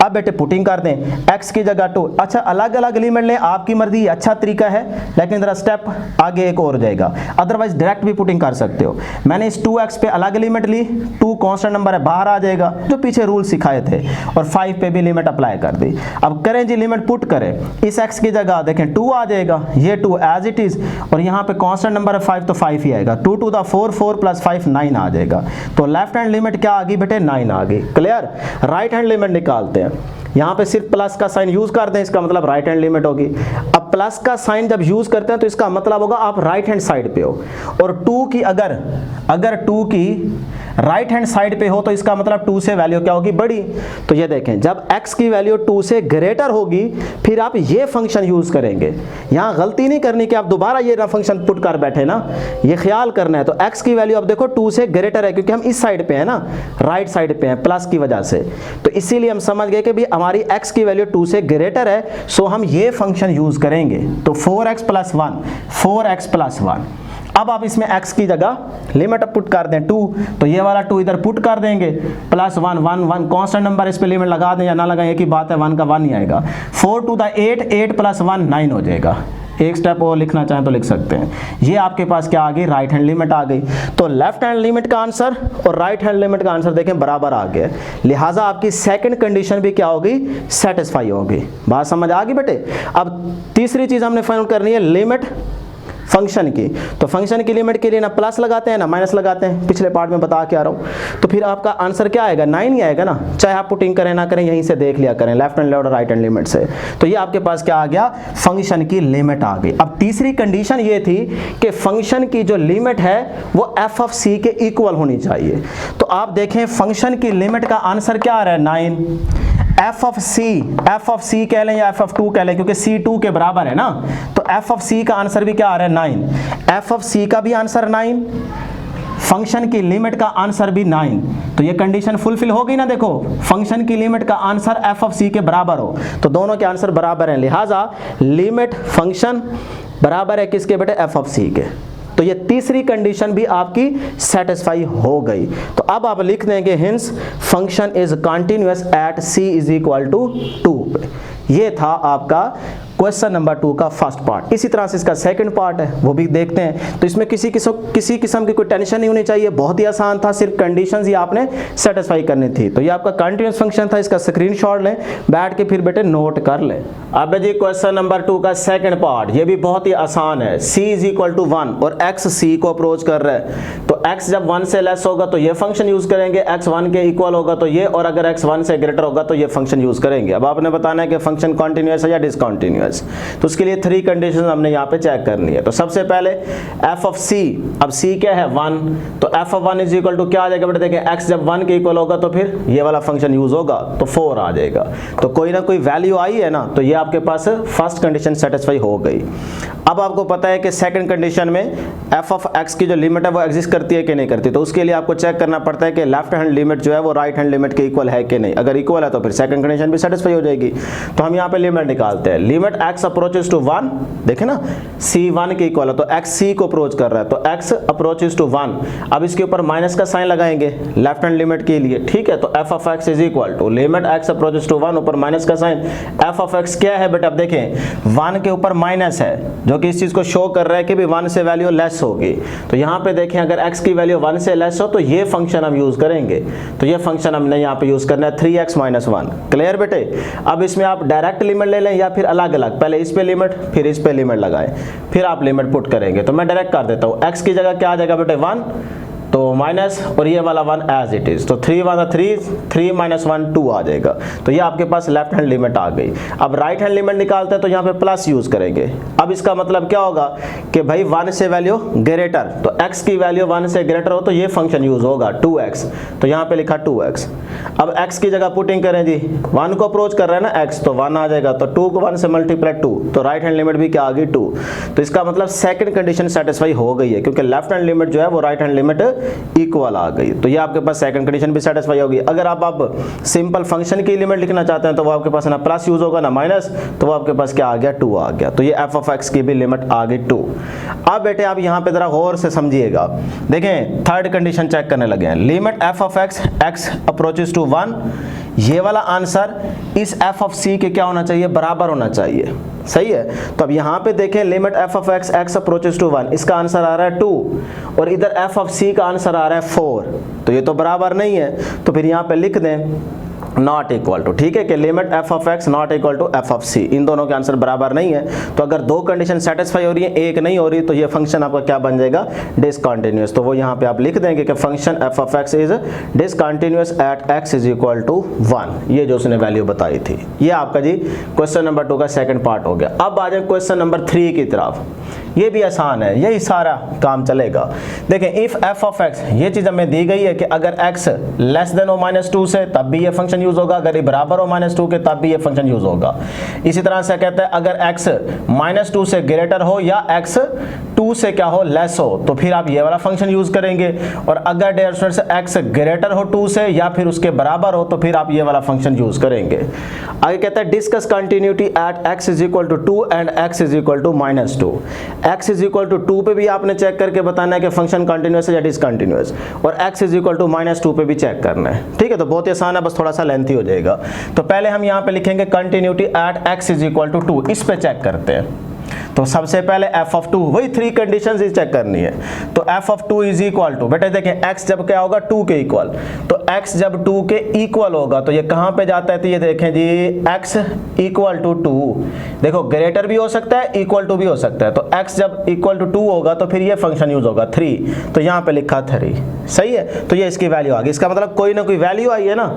अब बेटे पुटिंग कर दें x की जगह 2। अच्छा अलग अलग लिमिट लें, आपकी मर्जी, अच्छा तरीका है, लेकिन जरा स्टेप आगे एक और जाएगा, अदरवाइज डायरेक्ट भी पुटिंग कर सकते हो। मैंने इस 2x पे अलग लिमिट ली, 2 कांस्टेंट नंबर है बाहर आ जाएगा जो पीछे रूल सिखाए थे, और 5 पे भी लिमिट अप्लाई कर दी। अब करें जी लिमिट पुट करें, इस x की जगह देखें 2 आ जाएगा, ये 2 एज इट इज, और यहाँ पे कांस्टेंट नंबर है 5 तो 5 ही आएगा। 2 to the 4, 4 + 5 9 आ जाएगा। तो लेफ्ट हैंड लिमिट क्या आ गई बेटे 9 आ गई। क्लियर। राइट हैंड लिमिट निकालते हैं, यहाँ पे सिर्फ प्लस का साइन यूज करते हैं, इसका मतलब राइट हैंड लिमिट होगी। अब प्लस का साइन जब यूज करते हैं तो इसका मतलब होगा आप राइट हैंड साइड पे हो, और 2 की अगर 2 की राइट हैंड साइड पे हो तो इसका मतलब 2 से वैल्यू क्या होगी बड़ी। तो ये देखें जब x की वैल्यू 2 से ग्रेटर होगी फिर आप ये फंक्शन यूज करेंगे। यहाँ गलती नहीं करनी कि आप दोबारा ये फंक्शन पुट कर बैठे ना, ये ख्याल करना है। तो x की वैल्यू अब देखो 2 से ग्रेटर है क्योंकि हम इस साइड पे है ना, राइट साइड पे है प्लस की वजह से, तो इसीलिए हम समझ गए कि भाई हमारी x की वैल्यू 2 से ग्रेटर है, सो हम ये फंक्शन यूज करेंगे। तो 4x + 1, 4x + 1। अब आप इसमें x की जगह लिमिट पुट कर दें 2, तो ये वाला 2 इधर पुट कर देंगे, +1 1 1 कांस्टेंट नंबर इस पे लिमिट लगा दें या ना लगाएं एक ही बात है, 1 का 1 ही आएगा। 4 to the 8, 8 + 1 9 हो जाएगा। एक स्टेप और लिखना चाहें तो लिख सकते हैं। ये आपके पास क्या आ गई राइट हैंड लिमिट आ गई। तो लेफ्ट हैंड लिमिट का आंसर और राइट हैंड लिमिट का आंसर देखें बराबर आ गया, लिहाजा आपकी सेकंड कंडीशन भी क्या होगी सेटिस्फाई होगी। बात समझ आ गई बेटे। अब तीसरी चीज हमने फाइंड करनी है लिमिट फंक्शन की। तो फंक्शन की लिमिट के लिए ना प्लस लगाते हैं ना माइनस लगाते हैं, पिछले पार्ट में बता के आ रहा हूँ। तो फिर आपका आंसर क्या आएगा 9 ही आएगा ना, चाहे आप पुटिंग करें ना करें यहीं से देख लिया करें लेफ्ट हैंड और राइट हैंड लिमिट से। तो ये आपके पास क्या आ गया फंक्शन की लिमिट आ गई। अब तीसरी कंडीशन ये थी कि फंक्शन की जो लिमिट है वो f of c के इक्वल होनी चाहिए। तो आप देखें फंक्शन की लिमिट का आंसर क्या आ रहा है 9। f of c कह लें या f of 2 कह लें क्योंकि c 2 के बराबर है ना, तो f of c का आंसर भी क्या आ रहा है 9। f of c का भी आंसर 9, फंक्शन की लिमिट का आंसर भी 9। तो ये कंडीशन फुलफिल हो गई ना। देखो फंक्शन की लिमिट का आंसर f of c के बराबर हो तो दोनों के आंसर बराबर हैं, लिहाजा लिमिट फंक्शन बराबर है किसके बेटे f of c के। तो ये तीसरी कंडीशन भी आपकी सेटिस्फाई हो गई। तो अब आप लिख देंगे hints function is continuous eight c = 2 पे। ये था आपका क्वेश्चन नंबर 2 का फर्स्ट पार्ट। इसी तरह से इसका सेकंड पार्ट है, वो भी देखते हैं। तो इसमें किसी किस्म की कोई टेंशन नहीं होनी चाहिए, बहुत ही आसान था, सिर्फ कंडीशंस ही आपने सेटिस्फाई करनी थी। तो ये आपका कंटीन्यूअस फंक्शन था, इसका स्क्रीनशॉट लें, बैठ के फिर बेटे नोट कर लें। अब जी क्वेश्चन नंबर 2 का सेकंड पार्ट, ये भी बहुत ही आसान है। c इज इक्वल टू 1 और x c को अप्रोच कर रहा है, तो x जब 1 से लेस होगा तो ये फंक्शन यूज करेंगे, x 1 के इक्वल होगा तो ये, और अगर x 1 से ग्रेटर होगा तो ये फंक्शन यूज करेंगे। अब आपने बताना है कि फंक्शन कॉन्टिन्यूअस है या डिसकंटिन्यूअस, तो उसके लिए 3 कंडीशन हमने यहाँ पे चेक करनी है। तो सबसे पहले f ऑफ c, अब c क्या है 1, तो f of 1 is equal to क्या आ जाएगा बेटा, देखें x जब 1 के इक्वल होगा तो फिर ये वाला फंक्शन यूज होगा तो 4 आ जाएगा। तो कोई ना कोई वैल्यू आई है ना, तो ये आपके पास फर्स्ट कंडीशन सेटिस्फाई हो गई। अब आपको पता है कि सेकंड कंडीशन में f ऑफ x की जो लिमिट है वो एग्जिस्ट करती है कि नहीं करती, तो उसके लिए आपको चेक करना पड़ता है कि लेफ्ट हैंड लिमिट जो है वो राइट हैंड लिमिट के इक्वल है कि नहीं। अगर इक्वल है तो फिर सेकंड कंडीशन भी सेटिस्फाई हो जाएगी। तो हम यहाँ पे लिमिट निकालते हैं, लिमिट x अप्रोचेस टू 1, देखें ना c 1 के इक्वल है तो x c को अप्रोच कर रहा है, तो x अप्रोचेस टू 1। अब इसके ऊपर माइनस का साइन लगाएंगे लेफ्ट हैंड लिमिट के लिए, ठीक है। तो f of x is equal to limit x approaches to 1, ऊपर माइनस का साइन, f ऑफ x क्या है बेटा, अब देखें 1 के ऊपर माइनस है जो कि इस चीज को शो कर रहा है कि भी 1 से वैल्यू लेस होगी। तो यहाँ पे देखें अगर x की वैल्यू 1 से लेस हो तो ये फंक्शन हम यूज करेंगे, तो ये फंक्शन हमने यहाँ पे यूज करना है 3x - 1। क्लियर बेटे। अब इसमें आप डायरेक्ट लिमिट ले लें या फिर अलग अलग, पहले इस पे लिमिट फिर इस पे लिमिट लगाएं, फिर आप लिमिट पुट करेंगे। तो मैं डायरेक्ट कर देता हूँ, x की जगह क्या आ जाएगा बेटे 1, तो माइनस और ये वाला 1 एज इट इज, तो 3 1 3, 3 - 1 2 आ जाएगा। तो ये आपके पास लेफ्ट हैंड लिमिट आ गई। अब राइट हैंड लिमिट निकालते हैं तो यहाँ पे प्लस यूज करेंगे। अब इसका मतलब क्या होगा कि भाई 1 से वैल्यू ग्रेटर, तो x की वैल्यू 1 से ग्रेटर हो तो ये फंक्शन यूज होगा 2x, तो यहाँ पे लिखा 2x। अब x की जगह पुटिंग करें जी, 1 को अप्रोच कर रहे हैं ना x, तो 1 आ जाएगा, तो 2 को 1 से मल्टीप्लाई 2, तो राइट हैंड लिमिट भी क्या आ गई 2। तो इसका मतलब सेकंड कंडीशन सेटिस्फाई हो गई है, क्योंकि लेफ्ट हैंड लिमिट जो है वो राइट हैंड लिमिट इक्वल आ गई। तो ये आपके पास सेकंड कंडीशन भी सेटिस्फाई होगी। अगर आप सिंपल फंक्शन की लिमिट लिखना चाहते हैं तो वो आपके पास ना प्लस यूज होगा ना माइनस, तो वो आपके पास क्या आ गया 2 आ गया। तो ये f ऑफ x की भी लिमिट आ गई 2। अब बेटे आप यहाँ पे जरा गौर से समझिएगा, देखें थर्ड कंडीशन चेक करने लगे हैं, limit f of x approaches to 1, ये वाला आंसर इस f ऑफ c के क्या होना चाहिए, बराबर होना चाहिए। सही है। तो अब यहाँ पे देखें limit f of x approaches to 1, इसका आंसर आ रहा है 2 और इधर f ऑफ c का आंसर आ रहा है 4, तो ये तो बराबर नहीं है। तो फिर यहाँ पे लिख दें नॉट इक्वल टू, ठीक है, कि limit f of x not equal to f of c, इन दोनों के आंसर बराबर नहीं है। तो अगर 2 कंडीशन सेटिस्फाई हो रही है, एक नहीं हो रही, तो ये फंक्शन आपका क्या बन जाएगा, डिसकंटिन्यूअस। तो वो यहाँ पे आप लिख देंगे कि function f of x is discontinuous at x is equal to 1, ये जो उसने वैल्यू बताई थी। ये आपका जी क्वेश्चन नंबर 2 का सेकंड पार्ट हो गया। अब आ जाए क्वेश्चन नंबर 3 की तरफ। ये भी आसान है, यही सारा काम चलेगा। देखें इफ f ऑफ x, ये चीज हमें दी गई है कि अगर x लेस देन हो -2 से तब भी ये फंक्शन यूज होगा, अगर ये बराबर हो -2 के तब भी ये फंक्शन यूज होगा। इसी तरह से कहते हैं अगर x -2 से ग्रेटर हो या x 2 से क्या हो लेस हो, तो फिर आप ये वाला फंक्शन यूज करेंगे। और अगर डियर स्टूडेंट्स x ग्रेटर हो 2 से या फिर उसके बराबर हो तो फिर आप ये वाला फंक्शन यूज करेंगे। आगे कहता है discuss continuity at x is equal to 2 and x is equal to -2। x is equal to 2 पे भी आपने चेक करके बताना है कि फंक्शन कंटिन्यूअस है या डिसकंटिन्यूअस, और x इज इक्वल टू -2 पे भी चेक करना है। ठीक है, तो बहुत ही आसान है, बस थोड़ा सा लेंथी हो जाएगा। तो पहले हम यहाँ पे लिखेंगे continuity at x is equal to 2, इस पे चेक करते हैं। तो सबसे पहले f ऑफ 2, वही 3 कंडीशंस ही चेक करनी है। तो f of 2 is equal to, बेटे देखें x जब क्या होगा 2 के इक्वल, तो x जब 2 के इक्वल होगा तो ये कहां पे जाता है, तो ये देखें जी x इक्वल टू 2, देखो ग्रेटर भी हो सकता है इक्वल टू भी हो सकता है। तो x जब इक्वल टू 2 होगा तो फिर ये फंक्शन यूज होगा 3, तो यहाँ पे लिखा 3। सही है, तो ये इसकी वैल्यू आ गई। इसका मतलब कोई ना कोई वैल्यू आई है ना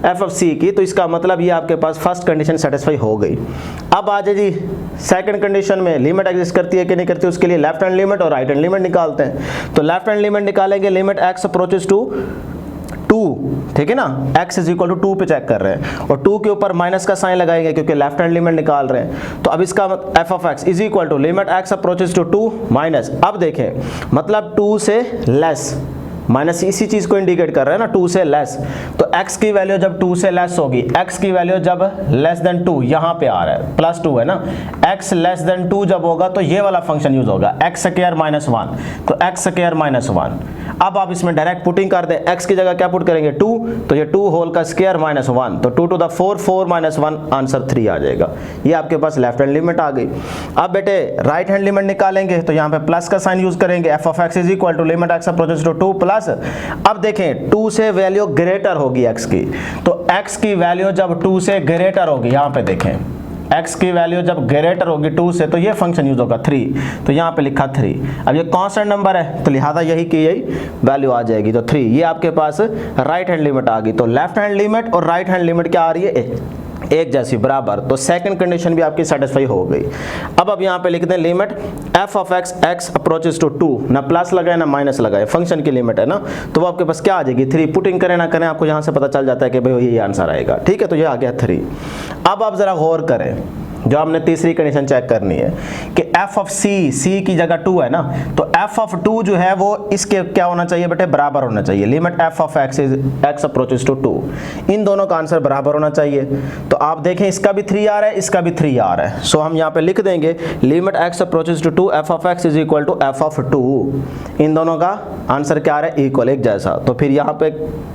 f ऑफ c की, तो इसका मतलब ये आपके पास फर्स्ट कंडीशन सेटिस्फाई हो गई। अब आ जाए जी सेकंड कंडीशन में लिमिट एग्जिस्ट करती है कि नहीं करती, उसके लिए लेफ्ट हैंड लिमिट और राइट हैंड लिमिट निकालते हैं। तो लेफ्ट हैंड लिमिट निकालेंगे, लिमिट x अप्रोचेस टू 2, ठीक है ना, x इज इक्वल टू 2 पे चेक कर रहे हैं और 2 के ऊपर माइनस का साइन लगाएंगे क्योंकि लेफ्ट हैंड लिमिट निकाल रहे हैं। तो अब इसका f of x is equal to limit x approaches to 2 minus, अब देखें मतलब 2 से लेस, माइनस इसी चीज को इंडिकेट कर रहा है ना, 2 से लेस। तो x की वैल्यू जब 2 से लेस होगी, x की वैल्यू जब लेस देन 2, यहाँ पे आ रहा है +2 है ना, x लेस देन 2 जब होगा तो ये वाला फंक्शन यूज होगा x² - 1, तो x² - 1। अब आप इसमें डायरेक्ट पुटिंग कर दें, x की जगह क्या पुट करेंगे 2, तो ये 2 होल का स्क्वायर माइनस 1, तो 2 टू द 4, 4 माइनस 1 आंसर 3 आ जाएगा। ये आपके पास लेफ्ट हैंड लिमिट आ गई। अब बेटे राइट हैंड लिमिट निकालेंगे तो यहाँ पे प्लस का साइन यूज करेंगे, f of x is equal to limit x approaches to 2 plus, अब देखें 2 से वैल्यू ग्रेटर होगी x की, तो x की वैल्यू जब 2 से ग्रेटर होगी, यहाँ पे देखें x की वैल्यू जब ग्रेटर होगी 2 से, तो ये फंक्शन यूज होगा 3, तो यहाँ पे लिखा 3। अब ये कांस्टेंट नंबर है तो लिहाजा यही की यही वैल्यू आ जाएगी, तो 3। ये आपके पास राइट हैंड लिमिट आ गई। तो लेफ्ट हैंड लिमिट और राइट हैंड लिमिट क्या आ रही है, एक जैसी बराबर, तो सेकंड कंडीशन भी आपकी सेटिस्फाई हो गई। अब यहाँ पे लिखते हैं limit f of x x approaches to 2, ना प्लस लगाए ना माइनस लगाए, फंक्शन की लिमिट है ना, तो वो आपके पास क्या आ जाएगी 3। पुटिंग करें ना करें आपको यहाँ से पता चल जाता है कि भाई यही आंसर आएगा, ठीक है, तो ये आ गया 3। अब आप जरा गौर करें, जो हमने तीसरी कंडीशन चेक करनी है कि f ऑफ c की जगह 2 है ना, तो f ऑफ 2 जो है वो इसके क्या होना चाहिए बेटे, बराबर होना चाहिए। Limit f of x is x approaches to 2, इन दोनों का आंसर बराबर होना चाहिए। तो आप देखें इसका भी 3 आ रहा है, इसका भी 3 आ रहा है, सो हम यहाँ पे लिख देंगे limit x approaches to 2 f of x is equal to f of 2, इन दोनों का आंसर क्या आ रहा है, इक्वल, एक जैसा। तो फिर यहाँ पे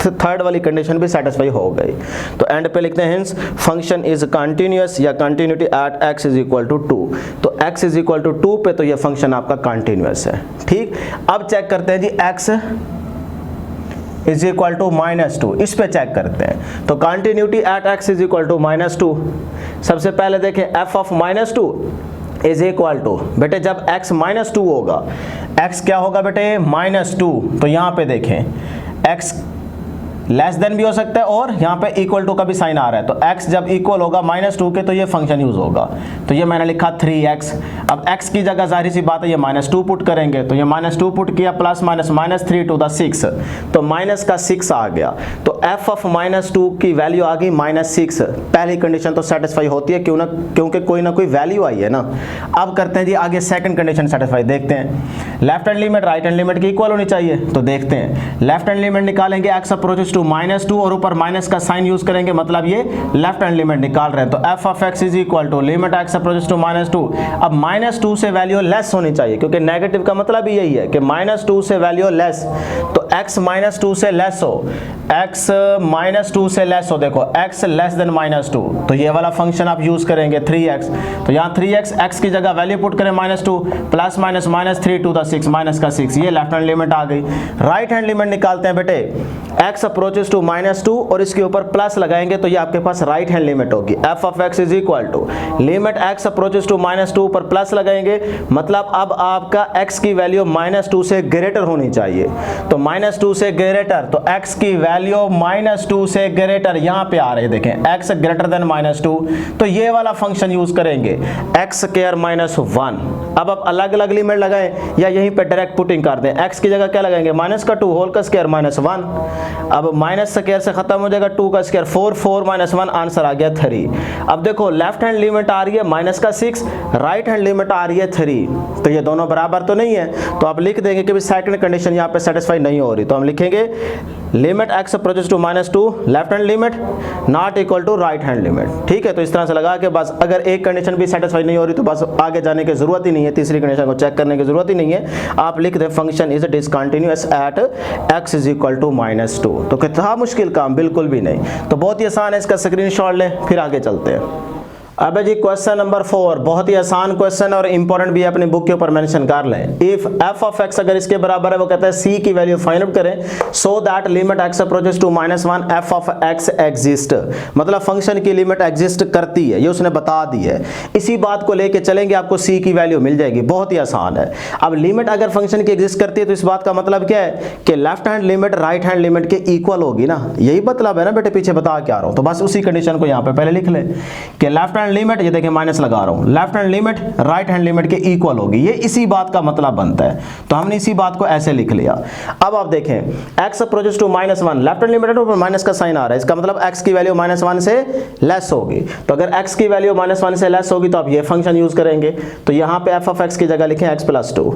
थर्ड वाली कंडीशन भी सेटिस्फाई हो गई। तो एंड पे लिखते हैं हिंस फंक्शन इज कंटिन्यूअस या continuity at x is equal to 2, तो x इज इक्वल टू 2 पे तो ये फंक्शन आपका कंटिन्यूअस है, ठीक। अब चेक करते हैं जी x इज इक्वल टू -2, इस पे चेक करते हैं। तो continuity at x is equal to -2, सबसे पहले देखें f of -2 is equal to, बेटे जब x -2 होगा, x क्या होगा बेटे -2, तो यहाँ पे देखें x लेस देन भी हो सकता है और यहाँ पे इक्वल टू का भी साइन आ रहा है, तो x जब इक्वल होगा -2 के तो ये फंक्शन यूज होगा। तो ये मैंने लिखा 3x, अब x की जगह जाहिर सी बात है ये -2 पुट करेंगे, तो ये -2 पुट किया, प्लस माइनस -3 टू द 6, तो माइनस का 6 आ गया, तो f ऑफ -2 की वैल्यू आ गई -6। पहली कंडीशन तो सेटिस्फाई होती है, क्यों ना, क्योंकि कोई ना कोई वैल्यू आई है ना। अब करते हैं जी आगे सेकंड कंडीशन सेटिस्फाई, देखते हैं left hand limit right hand limit की इक्वल होनी चाहिए, तो देखते हैं लेफ्ट हैंड लिमिट निकालेंगे x अप्रोचेस टू -2 और ऊपर माइनस का साइन यूज करेंगे, मतलब ये लेफ्ट हैंड लिमिट निकाल रहे हैं, तो f of x is equal to limit x approaches to -2। अब -2 से वैल्यू लेस होनी चाहिए, क्योंकि नेगेटिव का मतलब ही यही है कि -2 से वैल्यू लेस, तो x -2 से लेस हो, x -2 से लेस हो, देखो x लेस देन -2, तो ये वाला फंक्शन आप यूज करेंगे 3x, तो यहाँ 3x x की जगह वैल्यू पुट करें -2 plus minus -3 to the 6, minus का 6, ये लेफ्ट हैंड लिमिट आ गई। राइट हैंड लिमिट निकालते हैं बेटे, x अप्रोचेस टू -2 और इसके ऊपर प्लस लगाएंगे तो ये आपके पास राइट हैंड लिमिट होगी, f of x is equal to limit x approaches to -2 पर प्लस लगाएंगे, मतलब अब आपका x की वैल्यू -2 से ग्रेटर होनी चाहिए, तो -2 से ग्रेटर, तो x की वैल्यू -2 से ग्रेटर यहाँ पे आ रही है, देखें x ग्रेटर देन -2, तो ये वाला फंक्शन यूज करेंगे x स्क्वायर -1। अब आप अलग अलग लिमिट लगाएं या यहीं पे डायरेक्ट पुटिंग कर दें, x की जगह क्या लगाएंगे -2 होल का स्क्वायर -1, अब माइनस स्क्वायर से खत्म हो जाएगा, 2 का स्क्वायर 4, 4 - 1 आंसर आ गया 3। अब देखो लेफ्ट हैंड लिमिट आ रही है माइनस का 6, राइट हैंड लिमिट आ रही है 3, तो ये दोनों बराबर तो नहीं है, तो आप लिख देंगे कि सेकंड कंडीशन यहाँ पे सेटिस्फाई नहीं हो रही, तो हम लिखेंगे limit x approaches to -2 left hand limit not equal to right hand limit, ठीक है। तो इस तरह से लगा के बस अगर एक कंडीशन भी सेटिस्फाई नहीं हो रही तो बस आगे जाने की जरूरत ही नहीं है, तीसरी कंडीशन को चेक करने की जरूरत ही नहीं है, आप लिख दें function is discontinuous at x is equal to -2। तो कितना मुश्किल काम, बिल्कुल भी नहीं, तो बहुत ही आसान है, इसका स्क्रीनशॉट लें फिर आगे चलते हैं। अब जी क्वेश्चन नंबर 4, बहुत ही आसान क्वेश्चन और इंपॉर्टेंट भी अपनी बुक के ऊपर मेंशन कर लें। इफ f ऑफ x अगर इसके बराबर है, वो कहता है c की वैल्यू फाइंड आउट करें so that limit x approaches to -1 f of x exist, मतलब फंक्शन की लिमिट एग्जिस्ट करती है, ये उसने बता दी है। इसी बात को लेके चलेंगे, आपको c की वैल्यू मिल जाएगी, बहुत ही आसान है। अब लिमिट अगर फंक्शन की एग्जिस्ट करती है तो इस बात का मतलब क्या है कि left hand limit right hand limit के इक्वल होगी ना, यही मतलब है ना बेटे, पीछे बता के आ रहा हूं, तो बस उसी कंडीशन को यहाँ पे पहले लिख ले कि लेफ्ट लिमिट, ये देखिए माइनस लगा रहा हूं, left hand limit right hand limit के इक्वल होगी, ये इसी बात का मतलब बनता है, तो हमने इसी बात को ऐसे लिख लिया। अब आप देखें x approaches to -1, left hand limit है तो माइनस का साइन आ रहा है, इसका मतलब x की वैल्यू -1 से लेस होगी, तो अगर x की वैल्यू -1 से लेस होगी तो आप ये फंक्शन यूज करेंगे, तो यहां पे f ऑफ x की जगह लिखें x + 2,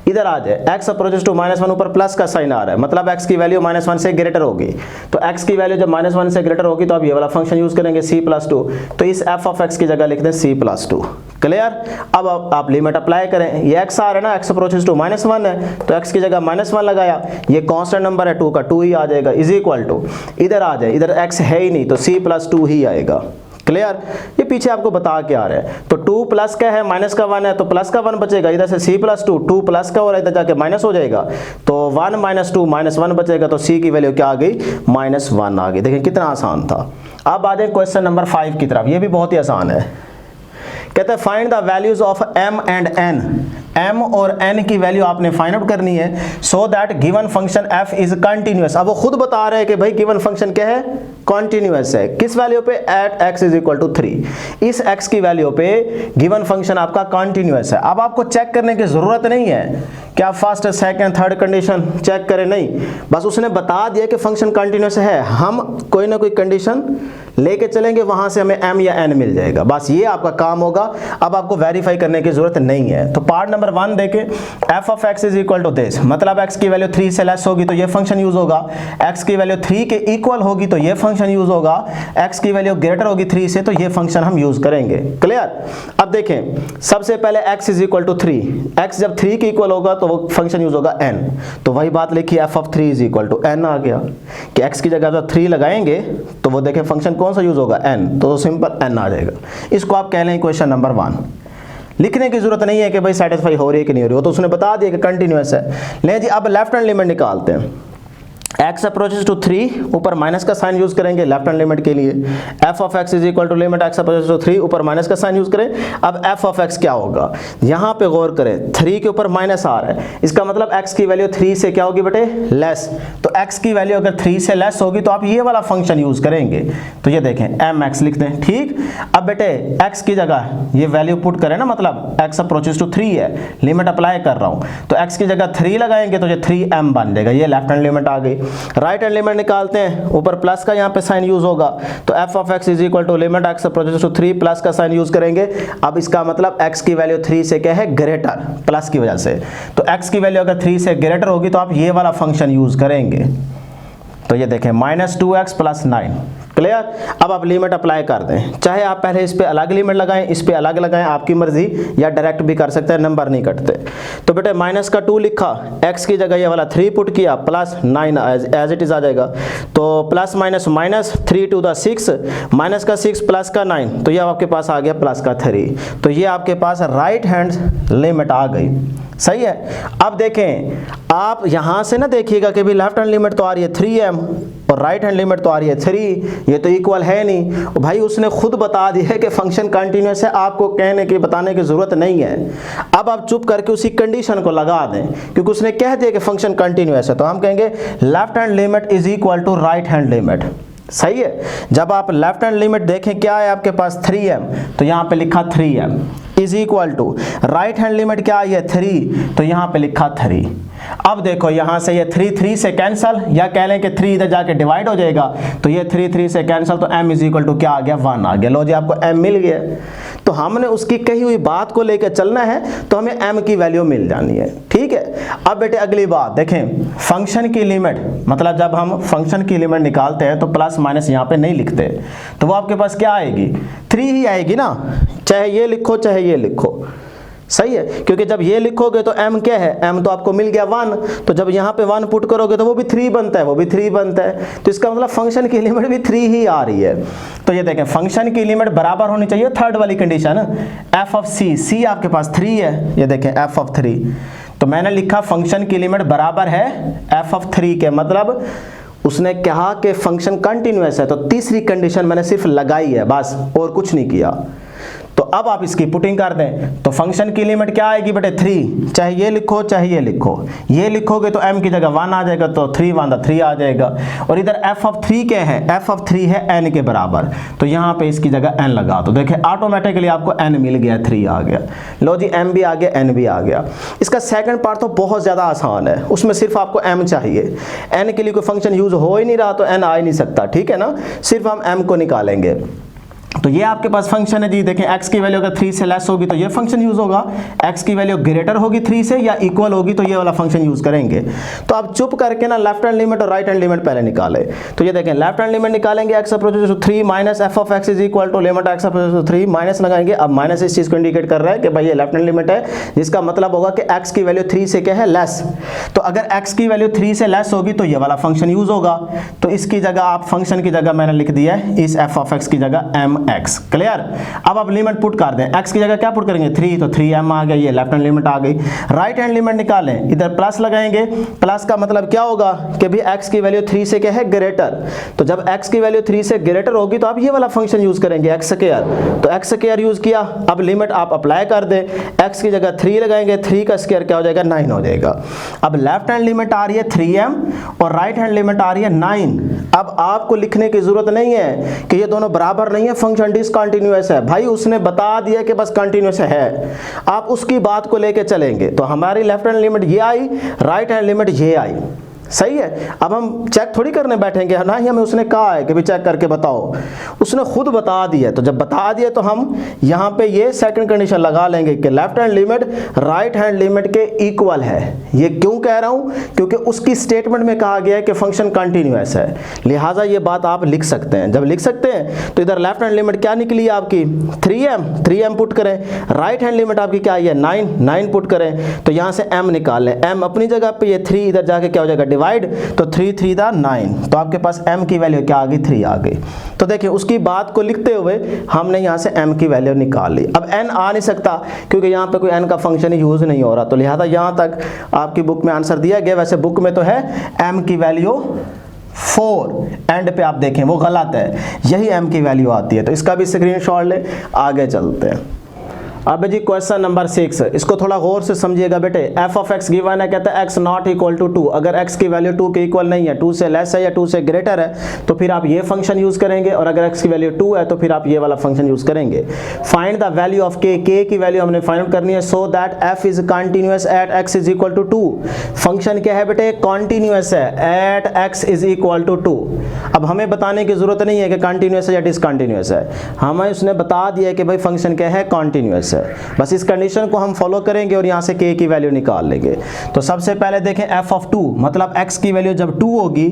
इधर आ जाए x अप्रोचेस टू -1 ऊपर प्लस का साइन आ रहा है, मतलब x की वैल्यू -1 से ग्रेटर होगी, तो x की वैल्यू जब -1 से ग्रेटर होगी तो आप ये वाला फंक्शन यूज करेंगे c + 2, तो इस f ऑफ x की जगह लिखते हैं c+2। क्लियर। अब आप लिमिट अप्लाई करें, ये x आ रहा है ना, x अप्रोचेस टू -1 है तो x की जगह -1 लगाया, ये कांस्टेंट नंबर है 2 का 2 ही आ जाएगा, इज इक्वल टू इधर आ जाए, इधर x है ही नहीं तो c+2 ही आएगा। क्लियर। ये पीछे आपको बता के आ रहा है, तो 2 प्लस का है माइनस का 1 है तो प्लस का 1 बचेगा, इधर से c+2 2 प्लस का और इधर जाके माइनस हो जाएगा तो 1 - 2 -1 बचेगा, तो c की वैल्यू क्या आ गई, -1 आ गई। देखिए कितना आसान था। अब आ जाए क्वेश्चन नंबर 5 की तरफ, ये भी बहुत ही आसान है। कहते हैं find the values of m and n। m और n की वैल्यू आपने फाइंड आउट करनी है so that given function f is continuous. अब वो खुद बता रहे हैं कि भाई गिवन फंक्शन क्या है, कंटिन्यूअस है। किस वैल्यू पे, एट x = 3। इस x की वैल्यू पे गिवन फंक्शन आपका कंटिन्यूअस है। अब आपको चेक करने की जरूरत नहीं है कि आप first second third condition check करें, नहीं, बस उसने बता दिया कि फंक्शन कंटिन्यूअस है, हम कोई ना कोई कंडीशन लेके चलेंगे, वहां से हमें m या n मिल जाएगा, बस ये आपका काम होगा। अब आपको वेरीफाई करने की जरूरत नहीं है। तो पार्ट नंबर 1 देखें, f of x = this, मतलब x की वैल्यू 3 से लेस होगी तो ये फंक्शन यूज होगा, x की वैल्यू 3 के इक्वल होगी तो ये फंक्शन यूज होगा, x की वैल्यू ग्रेटर होगी 3 से तो ये फंक्शन हम यूज करेंगे। क्लियर। अब देखें, सबसे पहले x = 3, x जब 3 के इक्वल होगा तो वो फंक्शन यूज होगा n, तो वही बात लिखी f of 3 = n आ गया कि x की जगह जब 3 लगाएंगे तो वो देखें फंक्शन कौन सा यूज होगा, n, तो सिंपल n आ जाएगा। इसको आप कह लें क्वेश्चन नंबर 1। लिखने की जरूरत नहीं है कि भाई सेटिस्फाई हो रही है कि नहीं हो रही, वो तो उसने बता दिया कि कंटिन्यूअस है। ले जी, अब लेफ्ट हैंड लिमिट निकालते हैं। x अप्रोचेस टू 3, ऊपर माइनस का साइन यूज करेंगे लेफ्ट हैंड लिमिट के लिए। f of x = limit x approaches to 3, ऊपर माइनस का साइन यूज करें। अब f of x क्या होगा, यहाँ पे गौर करें, 3 के ऊपर माइनस आ रहा है, इसका मतलब x की वैल्यू 3 से क्या होगी बेटे, लेस। तो x की वैल्यू अगर 3 से लेस होगी तो आप ये वाला फंक्शन यूज करेंगे। तो ये देखें mx लिखते हैं, ठीक। अब बेटे x की जगह ये वैल्यू पुट करें ना, मतलब x अप्रोचेस टू 3 है, लिमिट अप्लाई कर रहा हूँ तो x की जगह 3 लगाएंगे तो ये 3m बन जाएगा, ये लेफ्ट हैंड लिमिट आ गई। राइट हैंड लिमिट निकालते हैं, ऊपर प्लस का यहाँ पे साइन यूज होगा तो f of x = limit x approaches to 3, plus का साइन यूज करेंगे। अब इसका मतलब x की वैल्यू 3 से क्या है, ग्रेटर, प्लस की वजह से। तो x की वैल्यू अगर 3 से ग्रेटर होगी तो आप ये वाला फंक्शन यूज करेंगे। तो ये देखें -2x + 9। क्लियर। अब आप लिमिट अप्लाई कर दें, चाहे आप पहले इस पे अलग लिमिट लगाएं, इस पे अलग लगाएं, आपकी मर्जी, या डायरेक्ट भी कर सकते हैं, नंबर नहीं कटते। तो बेटे -2 लिखा, x की जगह ये वाला 3 पुट किया, +9 एज इट इज आ जाएगा। तो plus minus minus 3 to the 6, minus का 6 प्लस का 9, तो ये आपके पास आ गया प्लस का 3। तो ये आपके पास राइट हैंड लिमिट आ गई। सही है। अब देखें, आप यहां से ना देखिएगा कि भी लेफ्ट हैंड लिमिट तो आ रही है 3m और राइट हैंड लिमिट तो आ रही है 3, ये तो इक्वल है नहीं। भाई उसने खुद बता दिया है कि फंक्शन कंटिन्यूअस है, आपको कहने की बताने की जरूरत नहीं है। अब आप चुप करके उसी कंडीशन को लगा दें, क्योंकि उसने कह दिया कि फंक्शन कंटिन्यूअस है, तो हम कहेंगे left hand limit is equal to right hand limit. सही है। जब आप लेफ्ट हैंड लिमिट देखें क्या है आपके पास 3m, तो यहाँ पे लिखा 3m is equal to right hand limit क्या आई है 3, तो यहाँ पे लिखा 3। अब देखो यहाँ से ये 3 से कैंसल, या कह लें कि 3 इधर जाके डिवाइड हो जाएगा, तो ये 3 से कैंसल, तो m इज इक्वल टू क्या आ गया 1 आ गया। लो जी आपको m मिल गया। तो हमने उसकी कही हुई बात को लेकर चलना है, तो हमें m की वैल्यू मिल जानी है। ठीक है। अब बेटे अगली बात देखें, फंक्शन की लिमिट, मतलब जब हम फंक्शन की लिमिट निकालते हैं तो प्लस माइनस यहाँ पे नहीं लिखते, तो वो आपके पास क्या आएगी 3 ही आएगी ना, चाहे ये लिखो चाहे ये लिखो। सही है, क्योंकि जब ये लिखोगे तो m क्या है, m तो आपको मिल गया 1, तो जब यहाँ पे 1 पुट करोगे तो वो भी 3 बनता है, वो भी 3 बनता है, तो इसका मतलब फंक्शन की लिमिट भी 3 ही आ रही है। तो ये देखें, फंक्शन की लिमिट बराबर होनी चाहिए थर्ड वाली कंडीशन, f ऑफ c आपके पास 3 है, ये देखें f ऑफ 3, तो मैंने लिखा फंक्शन की लिमिट बराबर है f ऑफ 3 के, मतलब उसने कहा कि फंक्शन कंटिन्यूअस है, तो तीसरी कंडीशन मैंने सिर्फ लगाई है बस, और कुछ नहीं किया। तो अब आप इसकी पुटिंग कर दें, तो फंक्शन की लिमिट क्या आएगी बेटे 3, चाहे ये लिखो चाहे ये लिखो, ये लिखोगे तो m की जगह 1 आ जाएगा, तो 3 1 3 आ जाएगा। और इधर f ऑफ 3 क्या है, f ऑफ 3 है n के बराबर, तो यहाँ पे इसकी जगह n लगा दो, देखिए ऑटोमेटिकली आपको n मिल गया, 3 आ गया। लो जी m भी आ गया, n भी आ गया। इसका सेकंड पार्ट तो बहुत ज़्यादा आसान है, उसमें सिर्फ आपको m चाहिए, n के लिए कोई फंक्शन यूज हो ही नहीं रहा तो n आ ही नहीं सकता, ठीक है ना, सिर्फ हम m को निकालेंगे। तो ये आपके पास फंक्शन है जी, देखें x की वैल्यू अगर 3 से लेस होगी तो ये फंक्शन यूज होगा, x की वैल्यू ग्रेटर होगी 3 से या इक्वल होगी तो ये वाला फंक्शन यूज करेंगे। तो अब चुप करके ना लेफ्ट हैंड लिमिट और राइट हैंड लिमिट पहले निकाले। तो ये देखें लेफ्ट हैंड लिमिट निकालेंगे x approaches to 3 minus f of x is equal to limit x approaches to 3 minus लगाएंगे। अब माइनस इस चीज को इंडिकेट कर रहा है कि भाई ये लेफ्ट हैंड लिमिट है, जिसका मतलब होगा कि x की वैल्यू 3 से क्या है, लेस। तो अगर x की वैल्यू 3 से लेस होगी तो ये वाला फंक्शन यूज होगा। तो इसकी जगह आप फंक्शन की जगह मैंने लिख दिया है इस f ऑफ x की जगह mx। क्लियर। अब आप लिमिट पुट कर दें, x की जगह क्या पुट करेंगे 3, तो 3m आ गया, ये लेफ्ट हैंड लिमिट आ गई। राइट हैंड लिमिट निकालें, इधर प्लस लगाएंगे, प्लस का मतलब क्या होगा कि भी x की वैल्यू 3 से क्या है, ग्रेटर। तो जब x की वैल्यू 3 से ग्रेटर होगी तो आप ये वाला फंक्शन यूज करेंगे x स्क्वायर। तो x स्क्वायर यूज किया, अब लिमिट आप अप्लाई कर दें, x की जगह 3 लगाएंगे, 3 का स्क्वायर क्या हो जाएगा, 9 हो जाएगा। अब लेफ्ट हैंड लिमिट आ रही है 3m और राइट हैंड लिमिट आ रही है 9। अब आपको लिखने की जरूरत नहीं है कि ये दोनों बराबर नहीं है, फंक्शन डिसकंटीन्यूअस है। भाई उसने बता दिया कि बस कंटीन्यूअस है, आप उसकी बात को लेके चलेंगे। तो हमारी लेफ्ट हैंड लिमिट ये आई, राइट हैंड लिमिट ये आई, सही है। अब हम चेक थोड़ी करने बैठेंगे ना ही, हमें उसने कहा है कि भी चेक करके बताओ, उसने खुद बता दिया। तो जब बता दिया तो हम यहाँ पे ये सेकंड कंडीशन लगा लेंगे कि left hand limit right hand limit के इक्वल है। ये क्यों कह रहा हूँ, क्योंकि उसकी स्टेटमेंट में कहा गया है कि फंक्शन कंटिन्यूअस है, लिहाजा ये बात आप लिख सकते हैं। जब लिख सकते हैं तो इधर लेफ्ट हैंड लिमिट क्या निकली आपकी 3m पुट करें, राइट हैंड लिमिट आपकी क्या आई है 9 पुट करें, तो यहाँ से m निकाल लें, m अपनी जगह पे, ये 3 इधर जाके क्या हो जाएगा डिवाइड, तो 3 3 दा 9, तो आपके पास m की वैल्यू क्या आ गई 3 आ गई। तो देखिए उसकी बात को लिखते हुए हमने यहाँ से m की वैल्यू निकाल ली। अब n आ नहीं सकता क्योंकि यहाँ पे कोई n का फंक्शन यूज नहीं हो रहा, तो लिहाजा यहाँ तक आपकी बुक में आंसर दिया गया। वैसे बुक में तो है m की वैल्यू 4, एंड पे आप देखें वो गलत है, यही m की वैल्यू आती है। तो इसका भी स्क्रीनशॉट ले, आगे चलते हैं। अब जी क्वेश्चन नंबर 6, इसको थोड़ा गौर से समझिएगा बेटे। f ऑफ x गिवन है, कहता है x नॉट इक्वल टू 2। अगर x की वैल्यू 2 के इक्वल नहीं है, 2 से लेस है या 2 से ग्रेटर है, तो फिर आप ये फंक्शन यूज करेंगे, और अगर x की वैल्यू 2 है तो फिर आप ये वाला फंक्शन यूज करेंगे। Find the value of k, k की वैल्यू हमने फाइंड आउट करनी है, so that f is continuous at x is equal to 2। Function क्या है बेटे, कॉन्टिन्यूअस है at x is equal to 2। अब हमें बताने की जरूरत नहीं है कि कंटिन्यूअस है या डिसकंटिन्यूअस है, हमें उसने बता दिया कि भाई फंक्शन क्या है, कॉन्टिन्यूअस है। बस इस कंडीशन को हम फॉलो करेंगे और यहाँ से k की वैल्यू निकाल लेंगे। तो सबसे पहले देखें f ऑफ 2, मतलब x की वैल्यू जब 2 होगी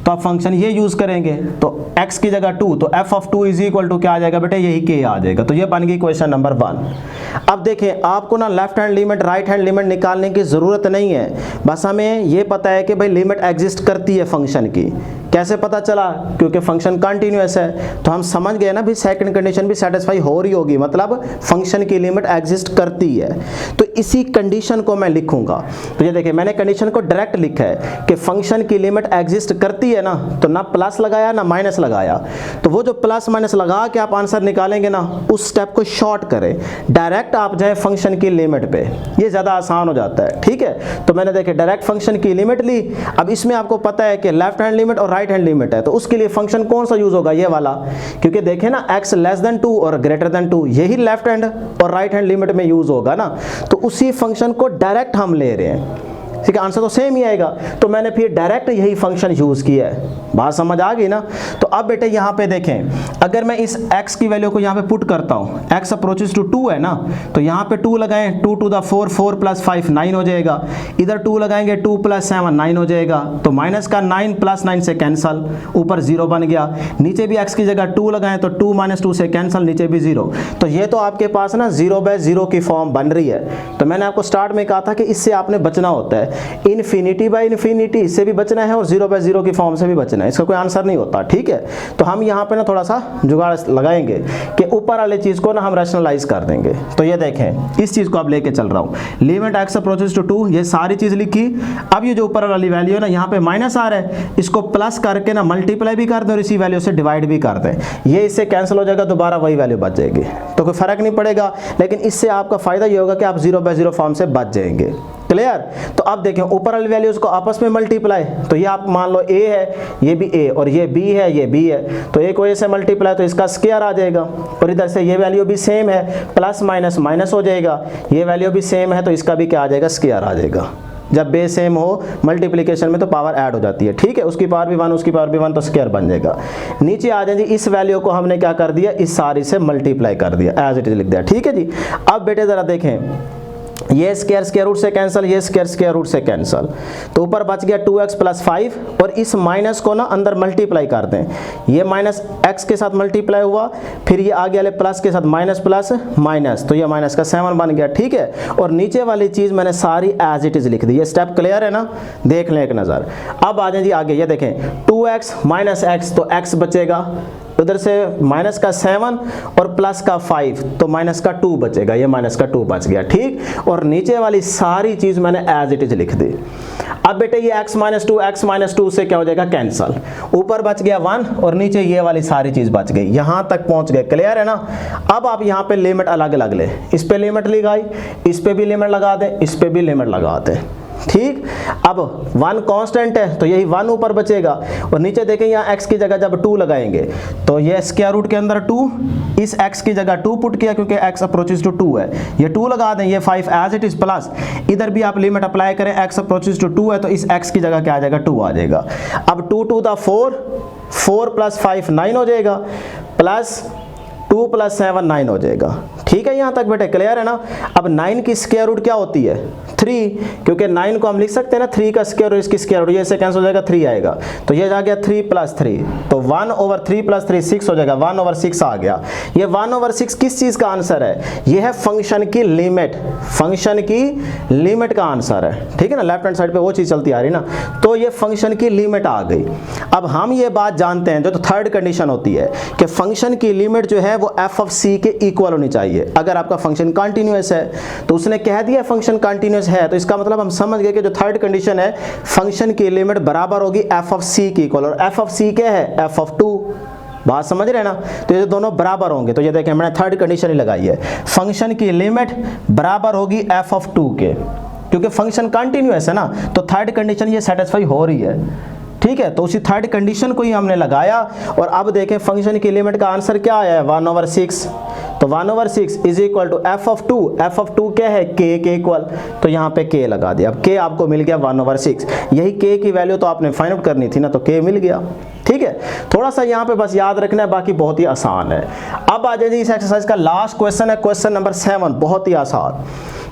तो आप फंक्शन ये यूज करेंगे, तो x की जगह 2, तो f of 2 is equal to क्या आ जाएगा बेटे, यही k आ जाएगा। तो ये बन गई क्वेश्चन नंबर 1। अब देखें आपको ना left hand limit right hand limit निकालने की जरूरत नहीं है, बस हमें ये पता है कि भाई लिमिट एग्जिस्ट करती है फंक्शन की। कैसे पता चला, क्योंकि फंक्शन कंटिन्यूअस है, तो हम समझ गए ना भी सेकंड कंडीशन भी सेटिस्फाई हो रही होगी, मतलब फंक्शन की लिमिट एग्जिस्ट करती है। तो इसी कंडीशन को मैं लिखूंगा। तो ये देखिए मैंने कंडीशन को डायरेक्ट लिखा है कि फंक्शन की लिमिट एग्जिस्ट करती है ना, तो ना प्लस लगाया ना माइनस लगाया, तो वो जो प्लस माइनस लगा के आप आंसर निकालेंगे ना, उस स्टेप को शॉर्ट करें, डायरेक्ट आप जाए फंक्शन की लिमिट पे, ये ज्यादा आसान हो जाता है। ठीक है, तो मैंने देखे डायरेक्ट फंक्शन की लिमिट ली। अब इसमें आपको पता है कि लेफ्ट हैंड लिमिट और राइट हैंड लिमिट है, तो उसके लिए फंक्शन कौन सा यूज होगा, ये वाला, क्योंकि देखें ना x लेस देन 2 और ग्रेटर देन 2 यही लेफ्ट हैंड और राइट हैंड लिमिट में यूज होगा ना, तो उसी फंक्शन को डायरेक्ट हम ले रहे हैं। ठीक है, आंसर तो सेम ही आएगा, तो मैंने फिर डायरेक्ट यही फंक्शन यूज किया है। बात समझ आ गई ना। तो अब बेटे यहाँ पे देखें, अगर मैं इस x की वैल्यू को यहाँ पे पुट करता हूँ, x अप्रोचेस टू 2 है ना, तो यहाँ पे 2 लगाएं, 2 टू द 4, 4 प्लस 5 9 हो जाएगा। इधर 2 लगाएंगे, 2 प्लस 7 9 हो जाएगा। तो माइनस का 9 प्लस 9 से कैंसल, ऊपर 0 बन गया। नीचे भी x की जगह 2 लगाएं तो 2 माइनस 2 से कैंसल, नीचे भी 0। तो ये तो आपके पास ना 0/0 की फॉर्म बन रही है। तो मैंने आपको स्टार्ट में कहा था कि इससे आपने बचना होता है, इन्फिनिटी बाय इन्फिनिटी इससे भी बचना है और 0/0 की फॉर्म से भी बचना है, इसका कोई आंसर नहीं होता। ठीक है, तो हम यहाँ पे ना थोड़ा सा जुगाड़ लगाएंगे कि ऊपर वाले चीज को ना हम रैशनलाइज कर देंगे। तो ये देखें, इस चीज को आप लेके चल रहा हूँ, लिमिट x अप्रोचेस टू 2, ये सारी चीज लिखी। अब ये जो ऊपर वाली वैल्यू है ना, यहाँ पे माइनस आ रहा है, इसको प्लस करके ना मल्टीप्लाई भी कर दें और इसी वैल्यू से डिवाइड भी कर दें, ये इससे कैंसिल हो जाएगा, दोबारा वही वैल्यू बच जाएगी, तो कोई फर्क नहीं पड़ेगा। लेकिन इससे आपका फायदा ये होगा कि आप 0/0 फॉर्म से बच जाएंगे। क्लियर। तो अब देखें ऊपर वाली वैल्यूज को आपस में मल्टीप्लाई, तो ये आप मान लो a है, ये भी a, और ये b है, ये b है, तो एक वजह से मल्टीप्लाई तो इसका स्क्वायर आ जाएगा। और इधर से ये वैल्यू भी सेम है, प्लस माइनस माइनस हो जाएगा, ये वैल्यू भी सेम है, तो इसका भी क्या आ जाएगा, स्क्वायर आ जाएगा। जब बेस सेम हो मल्टीप्लिकेशन में तो पावर ऐड हो जाती है, ठीक है, उसकी पावर भी 1 उसकी पावर भी 1 तो स्क्वायर बन जाएगा। नीचे आ जाए जी, इस वैल्यू को हमने क्या कर दिया, इस सारी से मल्टीप्लाई कर दिया, एज इट इज लिख दिया, ठीक है जी। अब बेटे जरा देखें, ये स्क्वायर स्क्वायर रूट से कैंसिल, ये स्क्वायर स्क्वायर रूट से कैंसिल, तो ऊपर बच गया 2x प्लस 5 और इस माइनस को ना अंदर मल्टीप्लाई कर दें, ये माइनस x के साथ मल्टीप्लाई हुआ, फिर ये आगे वाले प्लस के साथ माइनस प्लस माइनस, तो ये माइनस का 7 बन गया, ठीक है। और नीचे वाली चीज़ मैंने सारी एज इट इज लिख दी। ये स्टेप क्लियर है ना, देख लें एक नज़र। अब आ जाए जी आगे, ये देखें 2x माइनस x, तो x बचेगा, उधर से माइनस का 7 और प्लस का 5 तो माइनस का 2 बचेगा, ये माइनस का 2 बच गया, ठीक। और नीचे वाली सारी चीज़ मैंने एज इट इज लिख दी। अब बेटे ये x माइनस 2 से क्या हो जाएगा, कैंसल, ऊपर बच गया 1 और नीचे ये वाली सारी चीज़ बच गई, यहाँ तक पहुँच गए, क्लियर है ना। अब आप यहाँ पे लिमिट अलग अलग ले, इस पे लिमिट लगाई, इस पे भी लिमिट लगा दें, इस पे भी लिमिट लगा दें, ठीक। अब 1 कांस्टेंट है तो यही 1 ऊपर बचेगा और नीचे देखें यहाँ x की जगह जब 2 लगाएंगे तो ये स्क्वायर रूट के अंदर 2, इस x की जगह 2 पुट किया क्योंकि x अप्रोचेस टू 2 है, ये 2 लगा दें, ये 5 एज इट इज प्लस, इधर भी आप लिमिट अप्लाई करें, x अप्रोचेस टू 2 है तो इस x की जगह क्या आ जाएगा, 2 आ जाएगा। अब 2 टू द 4 प्लस 5 9 हो जाएगा, प्लस 2 प्लस 7 9 हो जाएगा, ठीक है। यहाँ तक बेटे क्लियर है ना। अब 9 की स्क्वायर रूट क्या होती है, 3, क्योंकि 9 को हम लिख सकते हैं ना 3 का स्क्वायर और इसकी स्क्वायर रूट, ये से कैंसिल हो जाएगा, 3 आएगा, तो ये आ गया 3 प्लस 3, तो 1/3 प्लस 3 6 हो जाएगा, 1/6 आ गया। ये 1/6 किस चीज़ का आंसर है, ये है फंक्शन की लिमिट, फंक्शन की लिमिट का आंसर है, ठीक है ना। लेफ्ट हैंड साइड पे वो चीज़ चलती आ रही ना, तो ये फंक्शन की लिमिट आ गई। अब हम ये बात जानते हैं, जो तो थर्ड कंडीशन होती है कि फंक्शन की लिमिट जो है वो एफ ऑफ सी के इक्वल होनी चाहिए। अगर आपका फंक्शन कंटिन्यूअस है तो उसने कह दिया फंक्शन कंटिन्यूअस है, तो इसका मतलब हम समझ गए कि जो थर्ड कंडीशन है फंक्शन की लिमिट बराबर होगी एफ ऑफ सी की इक्वल, और एफ ऑफ सी क्या है, एफ ऑफ 2, बात समझ रहे हैं ना। तो ये दोनों बराबर होंगे, तो ये देखें मैंने थर्ड कंडीशन ही लगाई है, फंक्शन की लिमिट बराबर होगी एफ ऑफ 2 के, क्योंकि फंक्शन कंटिन्यूअस है ना, तो थर्ड कंडीशन ये सेटिस्फाई हो रही है, ठीक है। तो उसी थर्ड कंडीशन को ही हमने लगाया और अब देखें फंक्शन की लिमिट का आंसर क्या आया है, 1/6, तो 1/6 is equal to f of 2, f of 2 क्या है, के इक्वल, तो यहाँ पे के लगा दिया। अब के आपको मिल गया 1/6, यही के की वैल्यू तो आपने फाइंड आउट करनी थी ना, तो के मिल गया, ठीक है। थोड़ा सा यहाँ पे बस याद रखना है, बाकी बहुत ही आसान है। अब आ जाइए इस एक्सरसाइज का लास्ट क्वेश्चन है, क्वेश्चन नंबर 7, बहुत ही आसान।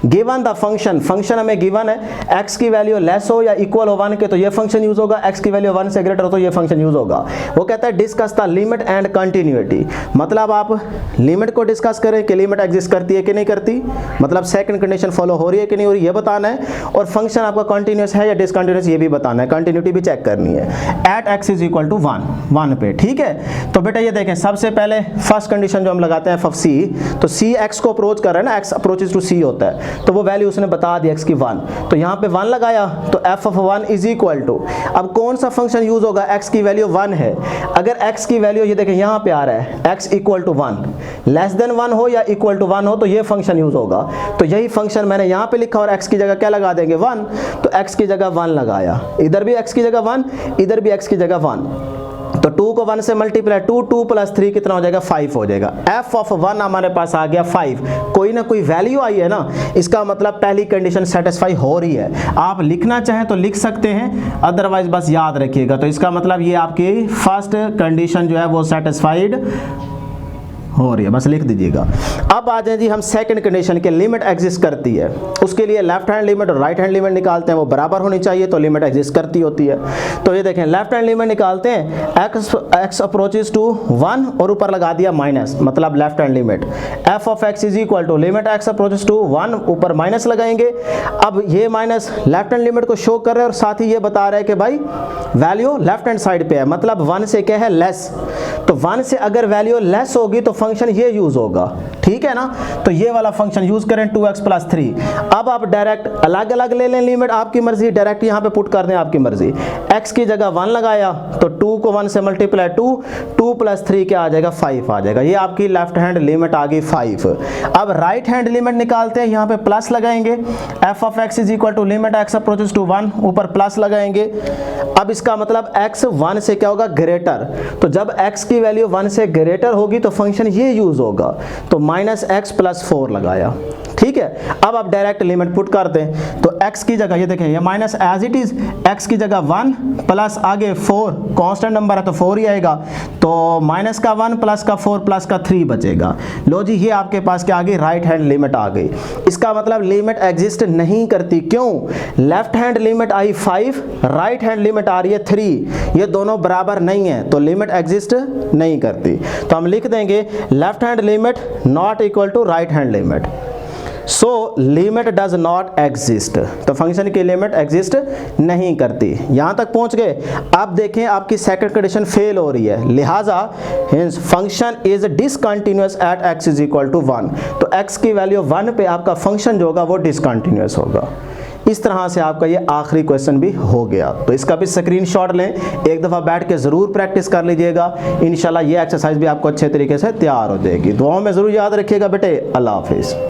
गिवन द फंक्शन, फंक्शन हमें गिवन है, x की वैल्यू लेस हो या इक्वल हो 1 के तो ये फंक्शन यूज होगा, x की वैल्यू 1 से ग्रेटर हो तो ये फंक्शन यूज होगा। वो कहता है discuss the limit and continuity, मतलब आप लिमिट को डिस्कस करें कि लिमिट एग्जिस्ट करती है कि नहीं करती, मतलब सेकंड कंडीशन फॉलो हो रही है कि नहीं हो रही, ये बताना है, और फंक्शन आपका कंटिन्यूअस है या डिसकंटिन्यूअस ये भी बताना है, कंटिन्यूटी भी चेक करनी है। At x is equal to 1 पे, ठीक है। तो बेटा ये देखें, सबसे पहले फर्स्ट कंडीशन जो हम लगाते हैं एफ ऑफ सी, तो सी x को अप्रोच कर रहा है ना, x अप्रोचेस टू सी होता है, तो वो वैल्यू उसने बता दी x की 1, तो यहाँ पे 1 लगाया तो f of 1 is equal to, अब कौन सा फंक्शन यूज होगा, x की वैल्यू 1 है, अगर x की वैल्यू ये देखें यहाँ पे आ रहा है x equal to 1, less than 1 हो या इक्वल टू 1 हो तो ये फंक्शन यूज होगा, तो यही फंक्शन मैंने यहाँ पे लिखा और x की जगह क्या लगा देंगे 1, तो x की जगह 1 लगाया, इधर भी x की जगह 1, इधर भी x की जगह 1, तो 2 को 1 से मल्टीप्लाई, 2 प्लस 3 कितना हो जाएगा, 5 हो जाएगा। f ऑफ 1 हमारे पास आ गया 5, कोई ना कोई वैल्यू आई है ना, इसका मतलब पहली कंडीशन सेटिस्फाई हो रही है। आप लिखना चाहें तो लिख सकते हैं, अदरवाइज बस याद रखिएगा, तो इसका मतलब ये आपकी फर्स्ट कंडीशन जो है वो सेटिस्फाइड हो रही है, बस लिख दीजिएगा। अब आ जाए जी हम सेकंड कंडीशन के लिमिट एग्जिस्ट करती है, उसके लिए लेफ्ट हैंड लिमिट और राइट हैंड लिमिट निकालते हैं, वो बराबर होनी चाहिए तो लिमिट एग्जिस्ट करती होती है। तो ये देखें लेफ्ट हैंड लिमिट निकालते हैं, x अप्रोचेस टू 1 और ऊपर लगा दिया माइनस, मतलब left hand limit f of x is equal to limit x approaches to 1, ऊपर माइनस लगाएंगे। अब ये माइनस लेफ्ट हैंड लिमिट को शो कर रहे हैं और साथ ही ये बता रहा है कि भाई वैल्यू लेफ्ट हैंड साइड पे है, मतलब 1 से क्या है, लेस, तो 1 से अगर वैल्यू लेस होगी तो फंक्शन ये यूज होगा, ठीक है ना। तो ये वाला फंक्शन यूज करें 2x प्लस 3। अब आप डायरेक्ट अलग अलग ले लें लिमिट, आपकी मर्जी, डायरेक्ट यहाँ पे पुट कर दें आपकी मर्जी। x की जगह 1 लगाया तो 2 को 1 से मल्टीप्लाई 2 प्लस 3 क्या आ जाएगा, 5 आ जाएगा। ये आपकी लेफ्ट हैंड लिमिट आ गई 5। अब राइट हैंड लिमिट निकालते हैं, यहाँ पे प्लस लगाएंगे, f of x is equal to limit x approaches to 1, ऊपर प्लस लगाएंगे। अब इसका मतलब x 1 से क्या होगा, ग्रेटर, तो जब x की वैल्यू 1 से ग्रेटर होगी तो फंक्शन ये यूज होगा, तो माइनस x प्लस 4 लगाया, ठीक है। अब आप डायरेक्ट लिमिट पुट कर दें, तो x की जगह ये देखें, ये minus as it is, x की जगह 1 प्लस आगे 4, कांस्टेंट नंबर है तो 4 ही आएगा, तो माइनस का 1 प्लस का 4 प्लस का 3 बचेगा। लो जी, ये आपके पास क्या आ गई, राइट हैंड लिमिट आ गई। इसका मतलब लिमिट एग्जिस्ट नहीं करती, क्यों? लेफ्ट हैंड लिमिट आई 5, राइट हैंड लिमिट आ रही है 3, ये दोनों बराबर नहीं है, तो लिमिट एग्जिस्ट नहीं करती। तो हम लिख देंगे left hand limit not equal to right hand limit, so limit does not exist, तो फंक्शन की लिमिट एग्जिस्ट नहीं करती। यहां तक पहुंच गए। अब देखें आपकी सेकंड कंडीशन फेल हो रही है, लिहाजा hence function is discontinuous at x is equal to 1, तो x की वैल्यू 1 पे आपका फंक्शन जो होगा वो डिसकंटिन्यूअस होगा। इस तरह से आपका ये आखिरी क्वेश्चन भी हो गया। तो इसका भी स्क्रीनशॉट लें, एक दफ़ा बैठ के ज़रूर प्रैक्टिस कर लीजिएगा, इंशाल्लाह ये एक्सरसाइज भी आपको अच्छे तरीके से तैयार हो जाएगी। दुआओं में ज़रूर याद रखिएगा बेटे। अल्लाह हाफिज़।